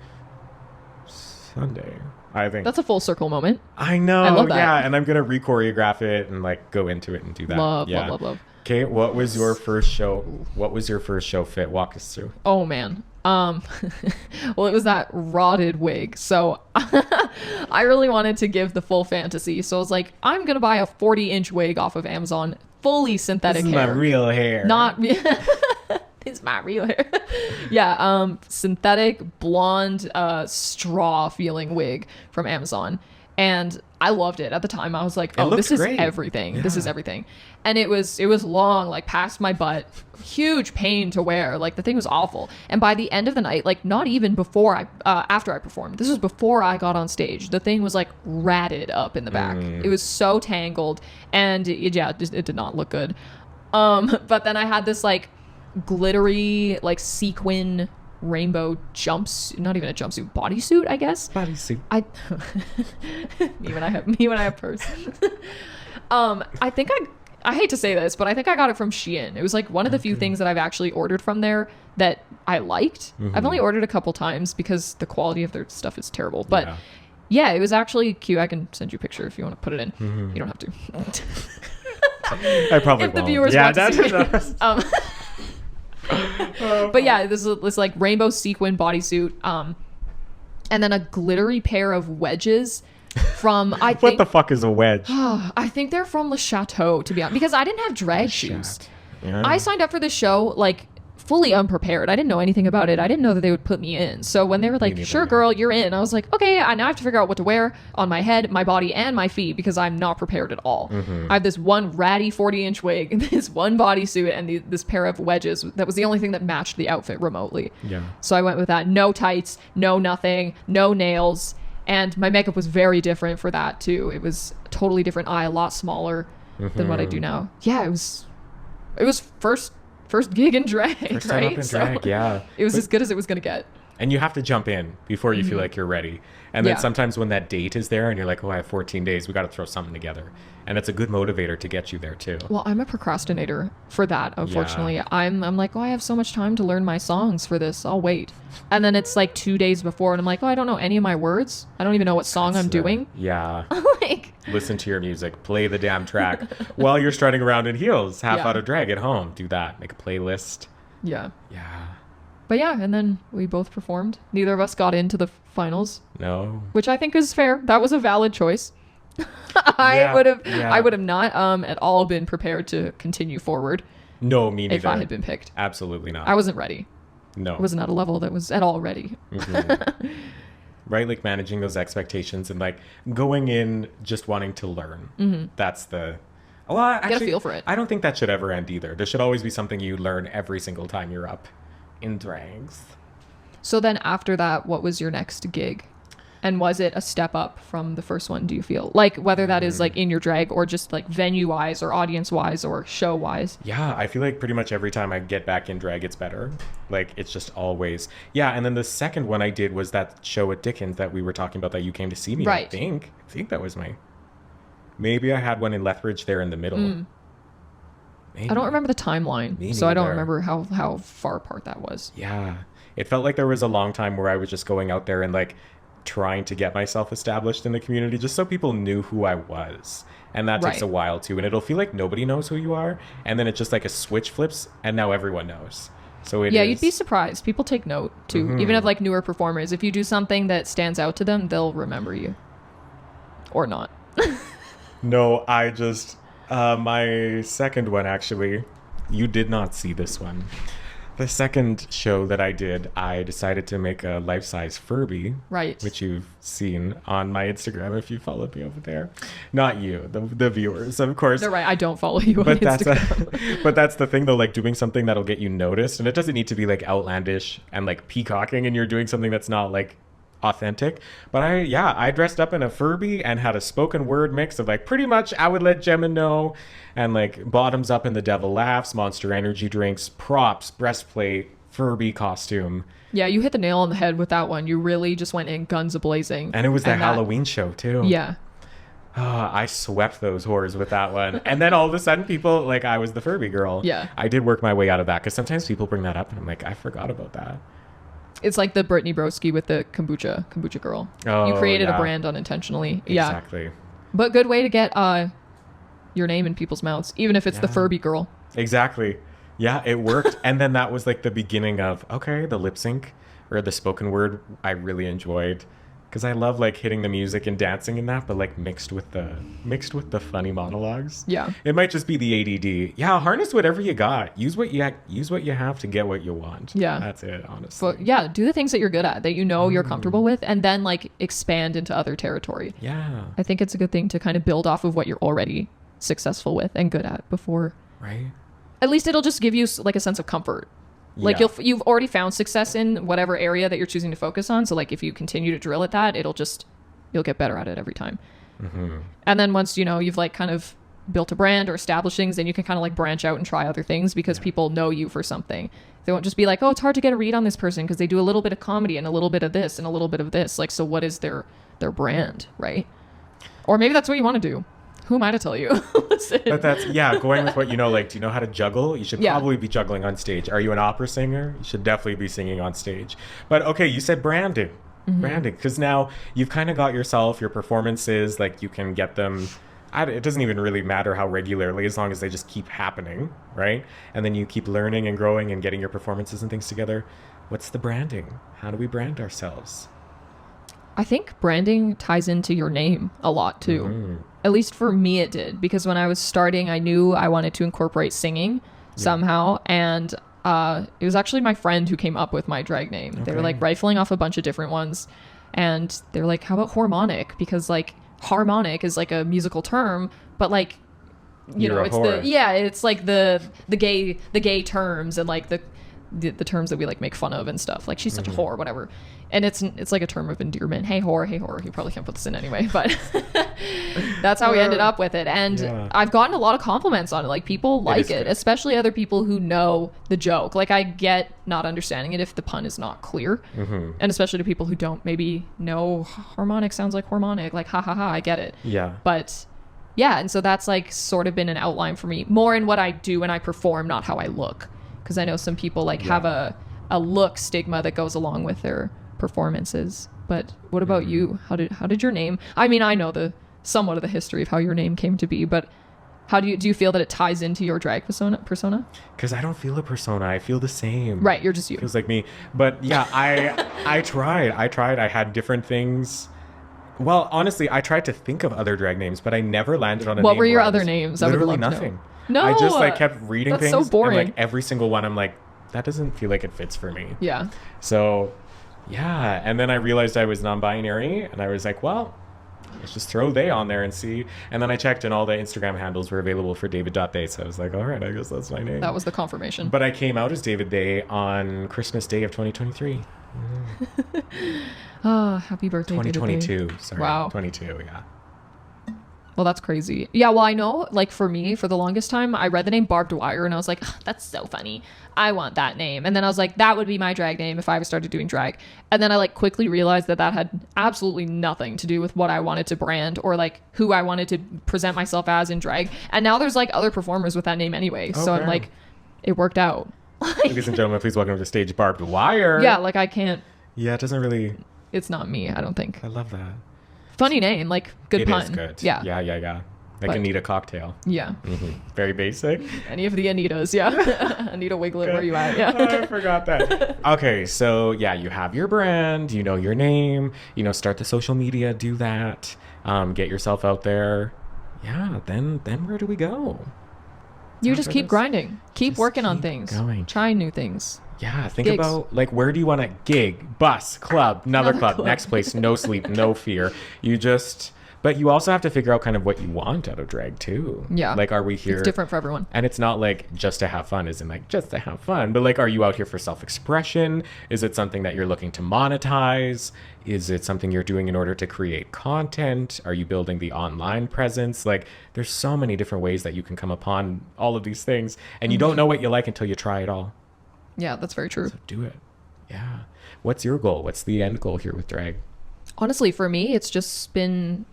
Sunday, I think. That's a full circle moment. I know. I love that. Yeah, and I'm gonna re-choreograph it and like go into it and do that. Love. Okay, what was your first show? What was your first show fit? Walk us through. Oh man. Well, it was that rotted wig. So I really wanted to give the full fantasy. So I was like, I'm going to buy a 40-inch wig off of Amazon, fully synthetic hair. This is my real hair. It's my real hair. Synthetic blonde straw feeling wig from Amazon. And I loved it at the time. I was like, oh, this is everything. Yeah. This is everything. And it was long, like past my butt, huge pain to wear. Like the thing was awful. And by the end of the night, like not even after I performed, this was before I got on stage. The thing was like ratted up in the back. It was so tangled and it did not look good. But then I had this like glittery, like sequin rainbow not even a jumpsuit, bodysuit, I guess. Bodysuit. me when I have purse. I think I hate to say this, but I think I got it from Shein. It was like one of the few things that I've actually ordered from there that I liked. I've only ordered a couple times because the quality of their stuff is terrible. But yeah, it was actually cute. I can send you a picture if you want to put it in. You don't have to. I probably won't. If the viewers want to see it. But yeah, this like rainbow sequin bodysuit, and then a glittery pair of wedges from what the fuck is a wedge? I think they're from Le Chateau, to be honest, because I didn't have drag shoes. I signed up for this show like fully unprepared. I didn't know anything about it. I didn't know that they would put me in. So when they were like, sure, girl, you're in, I was like, okay, I now have to figure out what to wear on my head, my body, and my feet because I'm not prepared at all. I have this one ratty 40-inch wig, this one bodysuit, and this pair of wedges. That was the only thing that matched the outfit remotely. Yeah. So I went with that. No tights, no nothing, no nails. And my makeup was very different for that too. It was a totally different eye, a lot smaller than what I do now. Yeah, it was first gig in drag, First time right? up in drag, yeah. It was as good as it was going to get. And you have to jump in before you feel like you're ready. And then Yeah. sometimes when that date is there and you're like, oh, I have 14 days, we got to throw something together. And it's a good motivator to get you there too. Well, I'm a procrastinator for that, unfortunately. I'm like, oh, I have so much time to learn my songs for this. I'll wait. And then it's like 2 days before and I'm like, oh, I don't know any of my words. I don't even know what song I'm doing. Yeah. Like, Listen to your music. Play the damn track while you're strutting around in heels, half Yeah. out of drag at home. Do that. Make a playlist. yeah. Yeah. But yeah, and then we both performed. Neither of us got into the finals, No. which I think is fair. That was a valid choice. I Yeah, would have yeah. I would have not at all been prepared to continue forward No, me neither. if I had been picked. Absolutely not. I wasn't ready. No. I wasn't at a level that was at all ready. Right? Like managing those expectations and like going in just wanting to learn. That's the... Well, actually, feel for it. I don't think that should ever end either. There should always be something you learn every single time you're up in drags. So then after that, what was your next gig? And was it a step up from the first one, do you feel? Like whether that is like in your drag or just like venue wise or audience wise or show wise? Yeah, I feel like pretty much every time I get back in drag, it's better. Like, it's just always... Yeah, and then the second one I did was that show at Dickens that we were talking about that you came to see me. Right. I think that was my... Maybe I had one in Lethbridge there in the middle. Maybe. I don't remember the timeline, Me so I don't neither. remember how far apart that was. Yeah. It felt like there was a long time where I was just going out there and like trying to get myself established in the community just so people knew who I was. And that takes Right. a while too. And it'll feel like nobody knows who you are. And then it's just like a switch flips and now everyone knows. So it Yeah, is- you'd be surprised. People take note too, even of like newer performers. If you do something that stands out to them, they'll remember you. Or not. No, I just... my second one, actually, you did not see this one. The second show that I did, I decided to make a life-size Furby. Right. Which you've seen on my Instagram if you followed me over there. Not you, the viewers, of course. They're right. I don't follow you on But that's Instagram. but that's the thing though, like doing something that'll get you noticed, and it doesn't need to be like outlandish and like peacocking and you're doing something that's not like authentic. But I dressed up in a Furby and had a spoken word mix of like pretty much I would let Gemma know, and like bottoms up in the devil laughs, Monster Energy drinks, props, breastplate, Furby costume. Yeah, you hit the nail on the head with that one. You really just went in guns a-blazing. And it was the that- Halloween show too. Yeah. I swept those whores with that one. And then all of a sudden people, like I was the Furby girl. Yeah. I did work my way out of that because sometimes people bring that up and I'm like, I forgot about that. It's like the Brittany Broski with the kombucha girl. Oh, You created yeah. a brand unintentionally. Yeah. Exactly. But good way to get your name in people's mouths, even if it's the Yeah. Furby girl. Exactly. Yeah, it worked. And then that was like the beginning of, okay, the lip sync or the spoken word I really enjoyed. Because I love like hitting the music and dancing in that, but like mixed with the funny monologues. Yeah. It might just be the ADD. Yeah, harness whatever you got. Use what you have to get what you want. Yeah. That's it, honestly. But yeah, do the things that you're good at, that you know you're comfortable with, and then like expand into other territory. Yeah. I think it's a good thing to kind of build off of what you're already successful with and good at before. Right? At least it'll just give you like a sense of comfort. Like Yeah. you've already found success in whatever area that you're choosing to focus on. So like if you continue to drill at that, you'll get better at it every time. And then once you've like kind of built a brand or established things, then you can kind of like branch out and try other things because people know you for something. They won't just be like, oh, it's hard to get a read on this person because they do a little bit of comedy and a little bit of this and a little bit of this. Like, so what is their brand, right? Or maybe that's what you want to do. Who am I to tell you? Listen. But that's, yeah, going with what you know, like, do you know how to juggle? You should Yeah. probably be juggling on stage. Are you an opera singer? You should definitely be singing on stage. But okay, you said branding. Branding. Because now you've kind of got yourself, your performances, like you can get them. It doesn't even really matter how regularly, as long as they just keep happening, right? And then you keep learning and growing and getting your performances and things together. What's the branding? How do we brand ourselves? I think branding ties into your name a lot too. At least for me it did, because when I was starting, I knew I wanted to incorporate singing somehow, and It was actually my friend who came up with my drag name. They were like rifling off a bunch of different ones, and they're like, how about Whoremonic? Because like harmonic is like a musical term, but like it's like the gay terms and like the terms that we like make fun of and stuff. Like, she's such a whore, whatever. And it's like a term of endearment. Hey whore. You probably can't put this in anyway, but that's how we ended up with it. And I've gotten a lot of compliments on it. Like, people like it, especially other people who know the joke. Like, I get not understanding it if the pun is not clear. And especially to people who don't maybe know harmonic sounds like Whoremonic. Like, ha ha ha, I get it. Yeah. But yeah, and so that's like sort of been an outline for me, more in what I do when I perform, not how I look. Because I know some people like have a look stigma that goes along with their performances. But what about you? How did your name? I mean, I know the somewhat of the history of how your name came to be, but how do you feel that it ties into your drag persona? Because I don't feel a persona. I feel the same. Right, you're just you. Feels like me. But yeah, I tried. I had different things. Well, honestly, I tried to think of other drag names, but I never landed on a name. What were your other names? Literally nothing. No, I just like kept reading things. That's so boring. And like every single one, I'm like, that doesn't feel like it fits for me. Yeah. So, yeah. And then I realized I was non-binary, and I was like, well, let's just throw they on there and see. And then I checked, and all the Instagram handles were available for David.They. So I was like, all right, I guess that's my name. That was the confirmation. But I came out as David They on Christmas Day of 2023. Oh, happy birthday, 2022. David They. Sorry. Wow. 22, yeah. Well, that's crazy. Yeah, well, I know, like, for me, for the longest time, I read the name Barbed Wire, and I was like, oh, that's so funny. I want that name. And then I was like, that would be my drag name if I started doing drag. And then I, like, quickly realized that had absolutely nothing to do with what I wanted to brand or, like, who I wanted to present myself as in drag. And now there's, like, other performers with that name anyway. Okay. So I'm like, it worked out. Ladies and gentlemen, please welcome to the stage Barbed Wire. Yeah, like, I can't. Yeah, it doesn't really. It's not me, I don't think. I love that. Funny name, like, good pun. It is good. Yeah. Yeah. Like Anita Cocktail. Yeah. Very basic. Any of the Anitas, yeah. Anita Wiglet, where you at? Yeah. I forgot that. Okay, so yeah, you have your brand, you know your name, start the social media, do that, get yourself out there. Yeah, then where do we go? You just keep grinding. Keep working on things. Going. Try new things. Yeah, think about, like, where do you want to gig, bus, club, another club, next place, no sleep, no fear. But you also have to figure out kind of what you want out of drag too. Yeah. Like, are we here? It's different for everyone. And it's not like just to have fun, isn't like just to have fun, but like, are you out here for self-expression? Is it something that you're looking to monetize? Is it something you're doing in order to create content? Are you building the online presence? Like, there's so many different ways that you can come upon all of these things, and you don't know what you like until you try it all. Yeah, that's very true. So do it. Yeah. What's your goal? What's the end goal here with drag? Honestly, for me, it's just been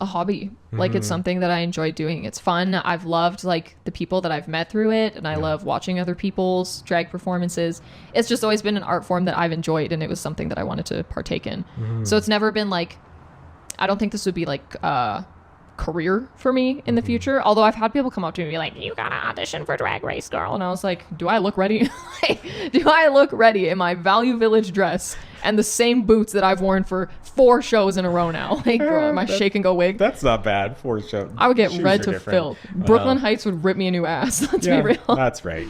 a hobby. Like, it's something that I enjoy doing. It's fun. I've loved, like, the people that I've met through it, and I love watching other people's drag performances. It's just always been an art form that I've enjoyed, and it was something that I wanted to partake in. So it's never been like, I don't think this would be like career for me in the future, although I've had people come up to me and be like, you gotta audition for Drag Race, girl. And I was like, do I look ready? Do I look ready in my Value Village dress and the same boots that I've worn for 4 shows in a row now? Like, girl, my shake and go wig. That's not bad. 4 shows. I would get red to filth. Brooklyn Heights would rip me a new ass. Let's be real. That's right.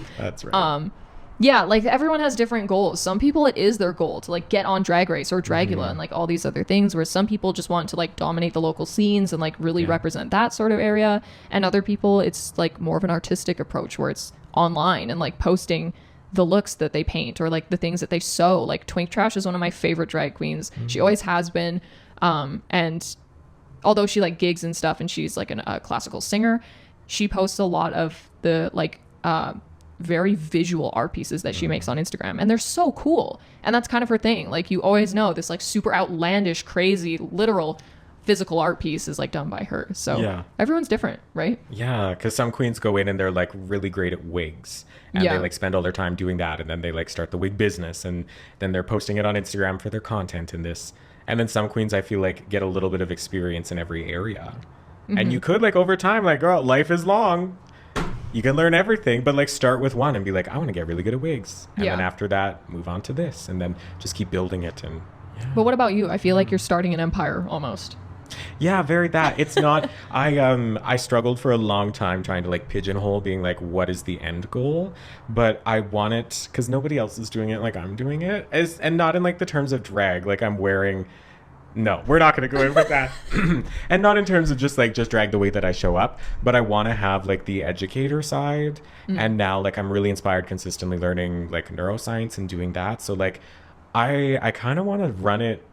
Yeah, like, everyone has different goals. Some people, it is their goal to, like, get on Drag Race or Dragula and, like, all these other things, where some people just want to, like, dominate the local scenes and, like, really represent that sort of area. And other people, it's, like, more of an artistic approach where it's online and, like, posting the looks that they paint or, like, the things that they sew. Like, Twink Trash is one of my favorite drag queens. She always has been. And although she, like, gigs and stuff and she's, like, a classical singer, she posts a lot of the, like, very visual art pieces that she makes on Instagram, and they're so cool. And that's kind of her thing. Like, you always know this, like, super outlandish, crazy, literal physical art piece is, like, done by her. So everyone's different, right? Yeah, because some queens go in and they're, like, really great at wigs, and they, like, spend all their time doing that, and then they, like, start the wig business, and then they're posting it on Instagram for their content in this. And then some queens, I feel like, get a little bit of experience in every area. And you could, like, over time, like, girl, life is long. You can learn everything, but, like, start with one and be like, I want to get really good at wigs. And then after that, move on to this, and then just keep building it. And But what about you? I feel like you're starting an empire almost. Yeah, very that. It's not I struggled for a long time trying to like pigeonhole being like what is the end goal, but I want it cuz nobody else is doing it like I'm doing it. As and not in like the terms of drag, like I'm wearing no, we're not going to go in with that. And not in terms of just drag the way that I show up, but I want to have like the educator side. And now like I'm really inspired consistently learning like neuroscience and doing that. So like I kind of want to run it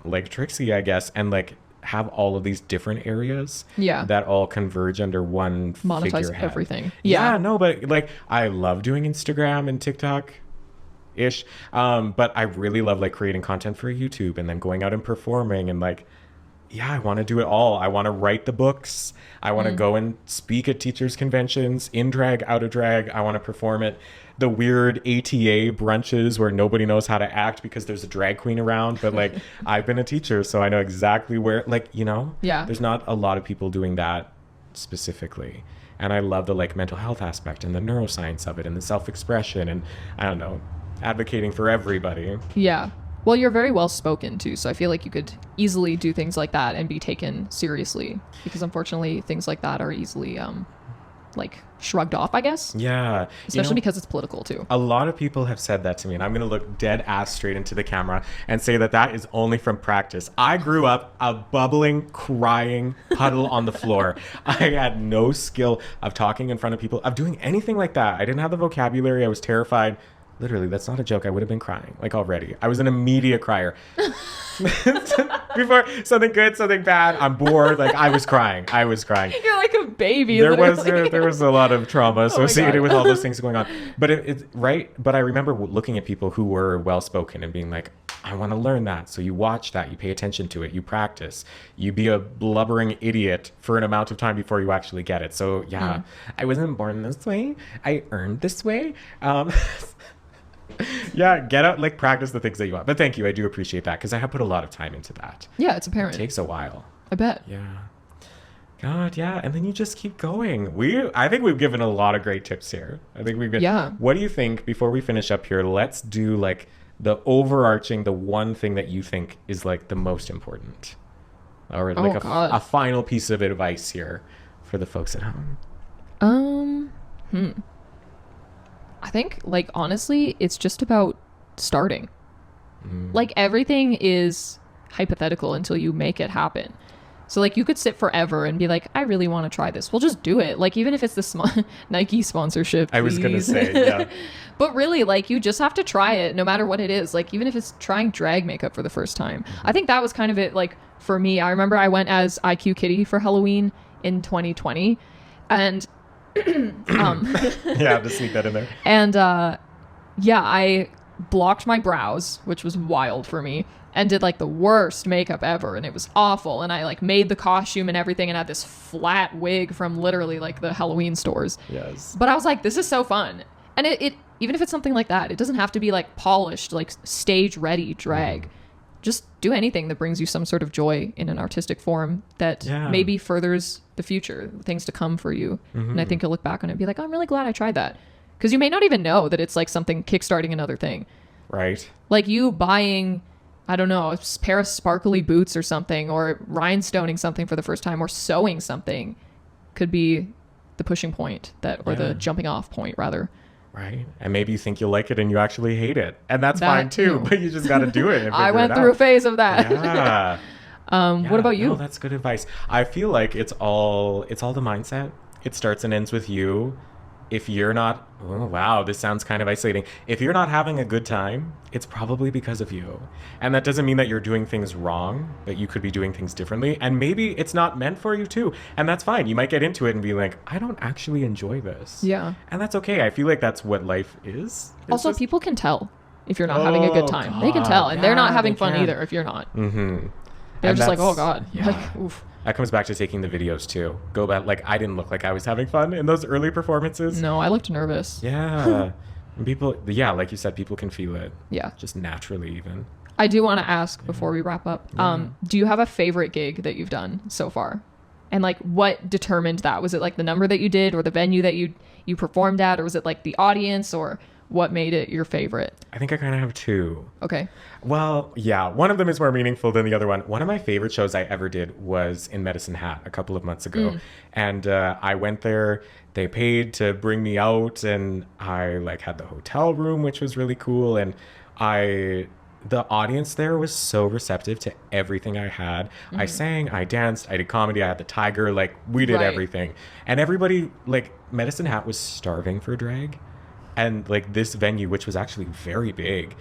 like Trixie, I guess, and like have all of these different areas that all converge under one Monetize figurehead. everything. Yeah, no, but like I love doing Instagram and TikTok ish, but I really love like creating content for YouTube and then going out and performing and like I want to do it all. I want to write the books. I want to go and speak at teachers conventions, in drag, out of drag. I want to perform at the weird ATA brunches where nobody knows how to act because there's a drag queen around, but like I've been a teacher, so I know exactly where, like, there's not a lot of people doing that specifically. And I love the like mental health aspect and the neuroscience of it and the self-expression and I don't know, advocating for everybody. Yeah. Well, you're very well spoken too, so I feel like you could easily do things like that and be taken seriously, because unfortunately things like that are easily like shrugged off, I guess. Yeah. Especially because it's political too. A lot of people have said that to me, and I'm going to look dead ass straight into the camera and say that that is only from practice. I grew up a bubbling, crying puddle on the floor. I had no skill of talking in front of people, of doing anything like that. I didn't have the vocabulary. I was terrified. Literally, that's not a joke. I would have been crying, like already. I was an immediate crier. Before something good, something bad, I'm bored. Like I was crying. You're like a baby. There was a lot of trauma associated with all those things going on. But it's right. But I remember looking at people who were well spoken and being like, I want to learn that. So you watch that, you pay attention to it, you practice, you be a blubbering idiot for an amount of time before you actually get it. So yeah, I wasn't born this way. I earned this way. Yeah, get out, like practice the things that you want. But thank you, I do appreciate that because I have put a lot of time into that. Yeah, it's apparent. It takes a while. I bet. Yeah. God, yeah, and then you just keep going. I think we've given a lot of great tips here. I think we've been. Yeah. What do you think before we finish up here? Let's do like the overarching, the one thing that you think is like the most important, or like a final piece of advice here for the folks at home. I think, like, honestly, it's just about starting. Like, everything is hypothetical until you make it happen. So, like, you could sit forever and be like, I really want to try this. Well, just do it. Like, even if it's the Nike sponsorship. Please. I was going to say, yeah. But really, like, you just have to try it no matter what it is. Like, even if it's trying drag makeup for the first time. I think that was kind of it, like, for me. I remember I went as IQ Kitty for Halloween in 2020. And... yeah, just sneak that in there. And I blocked my brows, which was wild for me, and did like the worst makeup ever, and it was awful. And I like made the costume and everything and had this flat wig from literally like the Halloween stores. Yes. But I was like, this is so fun. And it even if it's something like that, it doesn't have to be like polished, like stage ready drag. Just do anything that brings you some sort of joy in an artistic form that maybe furthers the future, things to come for you. And I think you'll look back on it and be like, oh, I'm really glad I tried that. Because you may not even know that it's like something kickstarting another thing. Right. Like you buying, I don't know, a pair of sparkly boots or something, or rhinestoning something for the first time, or sewing something could be the pushing point or the jumping off point rather. Right. And maybe you think you'll like it and you actually hate it. And that's fine too, but you just got to do it. And I went through a phase of that. Yeah. What about you? No, that's good advice. I feel like it's all the mindset. It starts and ends with you. If you're not, oh, wow, this sounds kind of isolating. If you're not having a good time, it's probably because of you. And that doesn't mean that you're doing things wrong, but you could be doing things differently. And maybe it's not meant for you too. And that's fine. You might get into it and be like, I don't actually enjoy this. Yeah. And that's okay. I feel like that's what life is. Also, people can tell if you're not having a good time. They can tell. And they're not having fun either if you're not. They're just like, oh God. Yeah. Like, oof. That comes back to taking the videos too. Go back, like I didn't look like I was having fun in those early performances. No, I looked nervous. Yeah. And people, like you said, people can feel it. Yeah. Just naturally even. I do want to ask before we wrap up, do you have a favorite gig that you've done so far? And like what determined that? Was it like the number that you did or the venue that you performed at, or was it like the audience, or what made it your favorite? I think I kind of have two. Okay. Well, yeah, one of them is more meaningful than the other one. One of my favorite shows I ever did was in Medicine Hat a couple of months ago. And I went there, they paid to bring me out, and I like had the hotel room, which was really cool. And the audience there was so receptive to everything I had. I sang, I danced, I did comedy, I had the tiger, like we did everything. And everybody, like Medicine Hat was starving for drag. And like this venue, which was actually very big,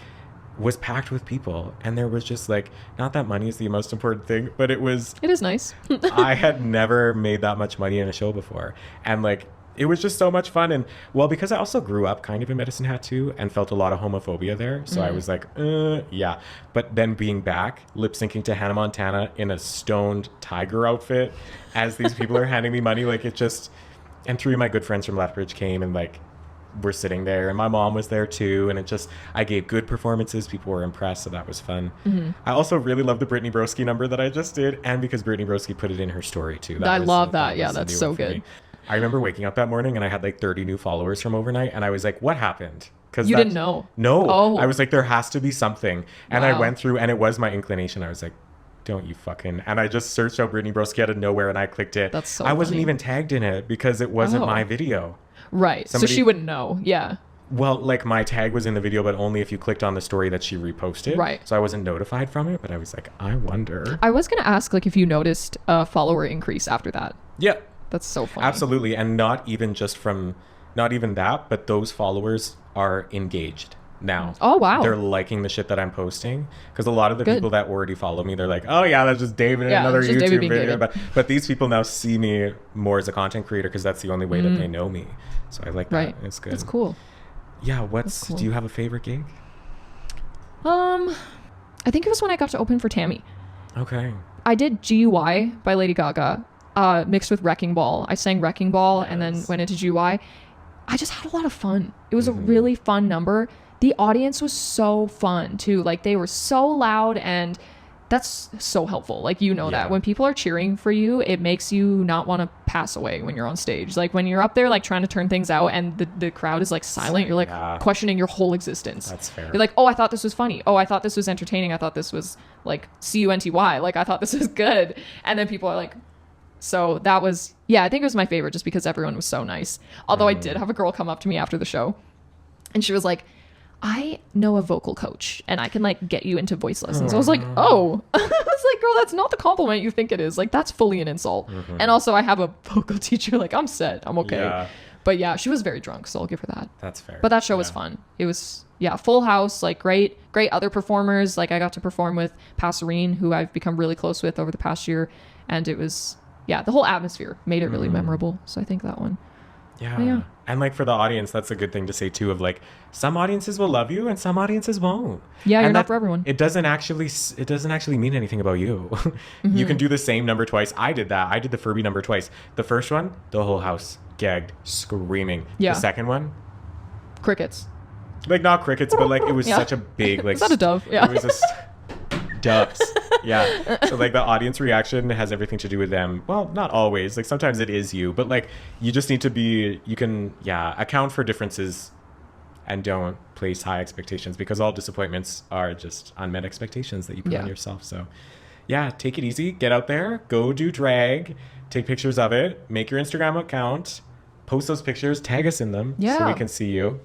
was packed with people. And there was just like, not that money is the most important thing, but it is nice. I had never made that much money in a show before. And like, it was just so much fun. And well, because I also grew up kind of in Medicine Hat too and felt a lot of homophobia there. So I was like, yeah. But then being back, lip syncing to Hannah Montana in a stoned tiger outfit as these people are handing me money, like it just, and three of my good friends from Lethbridge came and like, we're sitting there, and my mom was there too, and it just, I gave good performances, people were impressed, so that was fun. I also really love the Brittany Broski number that I just did, and because Brittany Broski put it in her story too. I love that. Yeah, that's so good. I remember waking up that morning and I had like 30 new followers from overnight, and I was like, what happened? Because you didn't know. No. I was like, there has to be something. And I went through, and it was my inclination. I was like, don't you fucking, and I just searched out Brittany Broski out of nowhere and I clicked it. That's so I wasn't funny. even tagged in it because it wasn't my video. Right. So she wouldn't know. Yeah. Well, like my tag was in the video, but only if you clicked on the story that she reposted. Right. So I wasn't notified from it, but I was like, I wonder. I was going to ask like if you noticed a follower increase after that. Yeah. That's so funny. Absolutely. And not even that, but those followers are engaged now. Oh, wow. They're liking the shit that I'm posting. Because a lot of the people that already follow me, they're like, oh yeah, that's just David in another YouTube video. But these people now see me more as a content creator because that's the only way that they know me. So I like that. Right. It's good. That's cool. Yeah. Cool. Do you have a favorite gig? I think it was when I got to open for Tammy. Okay. I did GUI by Lady Gaga, mixed with Wrecking Ball. I sang Wrecking Ball and then went into GUI. I just had a lot of fun. It was a really fun number. The audience was so fun too. Like they were so loud, and that's so helpful. Like, you know, that when people are cheering for you, it makes you not want to pass away when you're on stage. Like when you're up there, like trying to turn things out and the crowd is like silent, you're like questioning your whole existence. That's fair. You're like, oh, I thought this was funny. Oh, I thought this was entertaining. I thought this was like CUNTY. Like I thought this was good. And then people are like, so that was, I think it was my favorite just because everyone was so nice. Although I did have a girl come up to me after the show and she was like, I know a vocal coach and I can like get you into voice lessons. I was like, oh, I was like, girl, that's not the compliment you think it is. Like that's fully an insult. And also I have a vocal teacher. Like I'm set. I'm okay. Yeah. But yeah, she was very drunk. So I'll give her that. That's fair. But that show was fun. It was, full house, like great other performers. Like I got to perform with Passerine, who I've become really close with over the past year. And it was, the whole atmosphere made it really memorable. So I think that one. Yeah. And like for the audience, that's a good thing to say too, of like some audiences will love you and some audiences won't. Yeah, and you're not for everyone. It doesn't actually mean anything about you. You can do the same number twice. I did that. I did the Furby number twice. The first one, the whole house gagged, screaming. Yeah. The second one, crickets. Like not crickets, but like it was such a big like. Is that a dove? Yeah. It was doves. Yeah. So like the audience reaction has everything to do with them. Well, not always. Like sometimes it is you, but like you just need to you can account for differences and don't place high expectations because all disappointments are just unmet expectations that you put on yourself. So take it easy, get out there, go do drag, take pictures of it, make your Instagram account, post those pictures, tag us in them so we can see you.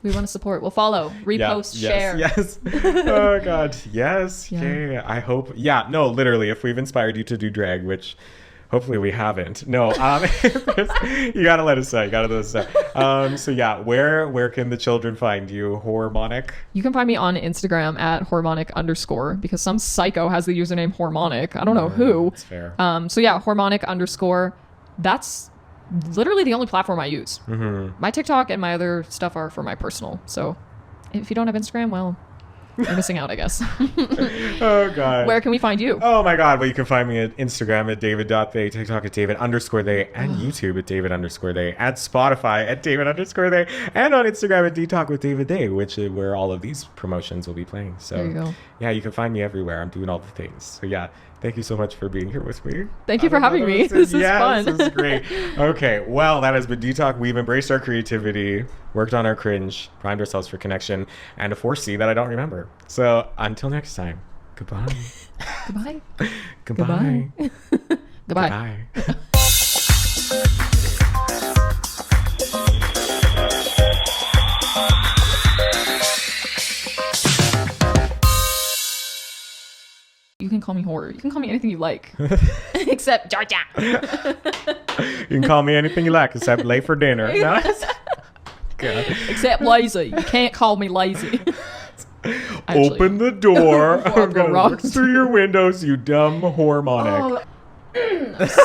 We want to support. We'll follow, repost, share. Yes. Oh God. Yes. Yeah. I hope. Yeah. No. Literally, if we've inspired you to do drag, which hopefully we haven't. No. You gotta let us know. So where can the children find you? Whoremonic. You can find me on Instagram at Whoremonic_ because some psycho has the username Whoremonic. I don't know who. That's fair. Whoremonic_. That's literally the only platform I use. My TikTok and my other stuff are for my personal. So if you don't have Instagram, well, you're missing out, I guess. Oh God. Where can we find you? Oh my God. Well, you can find me at Instagram at David.they, TikTok at David_they, and YouTube at David_they, at Spotify at David_they, and on Instagram at DTalk with David They, which is where all of these promotions will be playing. So there you go. Yeah, you can find me everywhere. I'm doing all the things. So Thank you so much for being here with me. Thank you for having me. This is fun. This is great. Okay, well, that has been D-Talk. We've embraced our creativity, worked on our cringe, primed ourselves for connection, and a 4C that I don't remember. So until next time, goodbye. Goodbye. Goodbye. Goodbye. Goodbye. You can call me horror. You can call me anything you like. Except Georgia. You can call me anything you like except late for dinner. No? God. Except lazy. You can't call me lazy. Actually, Open the door. Before I I'm go gonna wrong. look through your windows, you dumb whoremonic.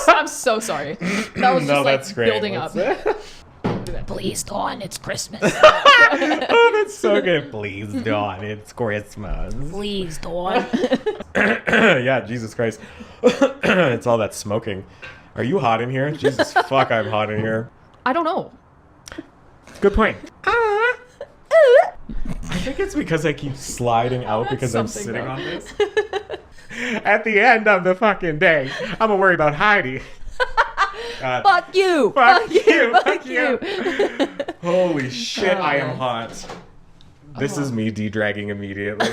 I'm so sorry. That was just No, like that's great. building up. Please, Dawn, it's Christmas. Oh, that's so good. Please, Dawn, it's Christmas. Please, Dawn. Yeah, Jesus Christ. It's all that smoking. Are you hot in here? Jesus fuck, I'm hot in here. I don't know. Good point. I think it's because I keep sliding out because I'm Something, sitting though. on this. At the end of the fucking day, I'm gonna worry about Heidi. God. Fuck you. Fuck you. Fuck you. Holy shit, I am Oh. hot. This is me de-dragging immediately.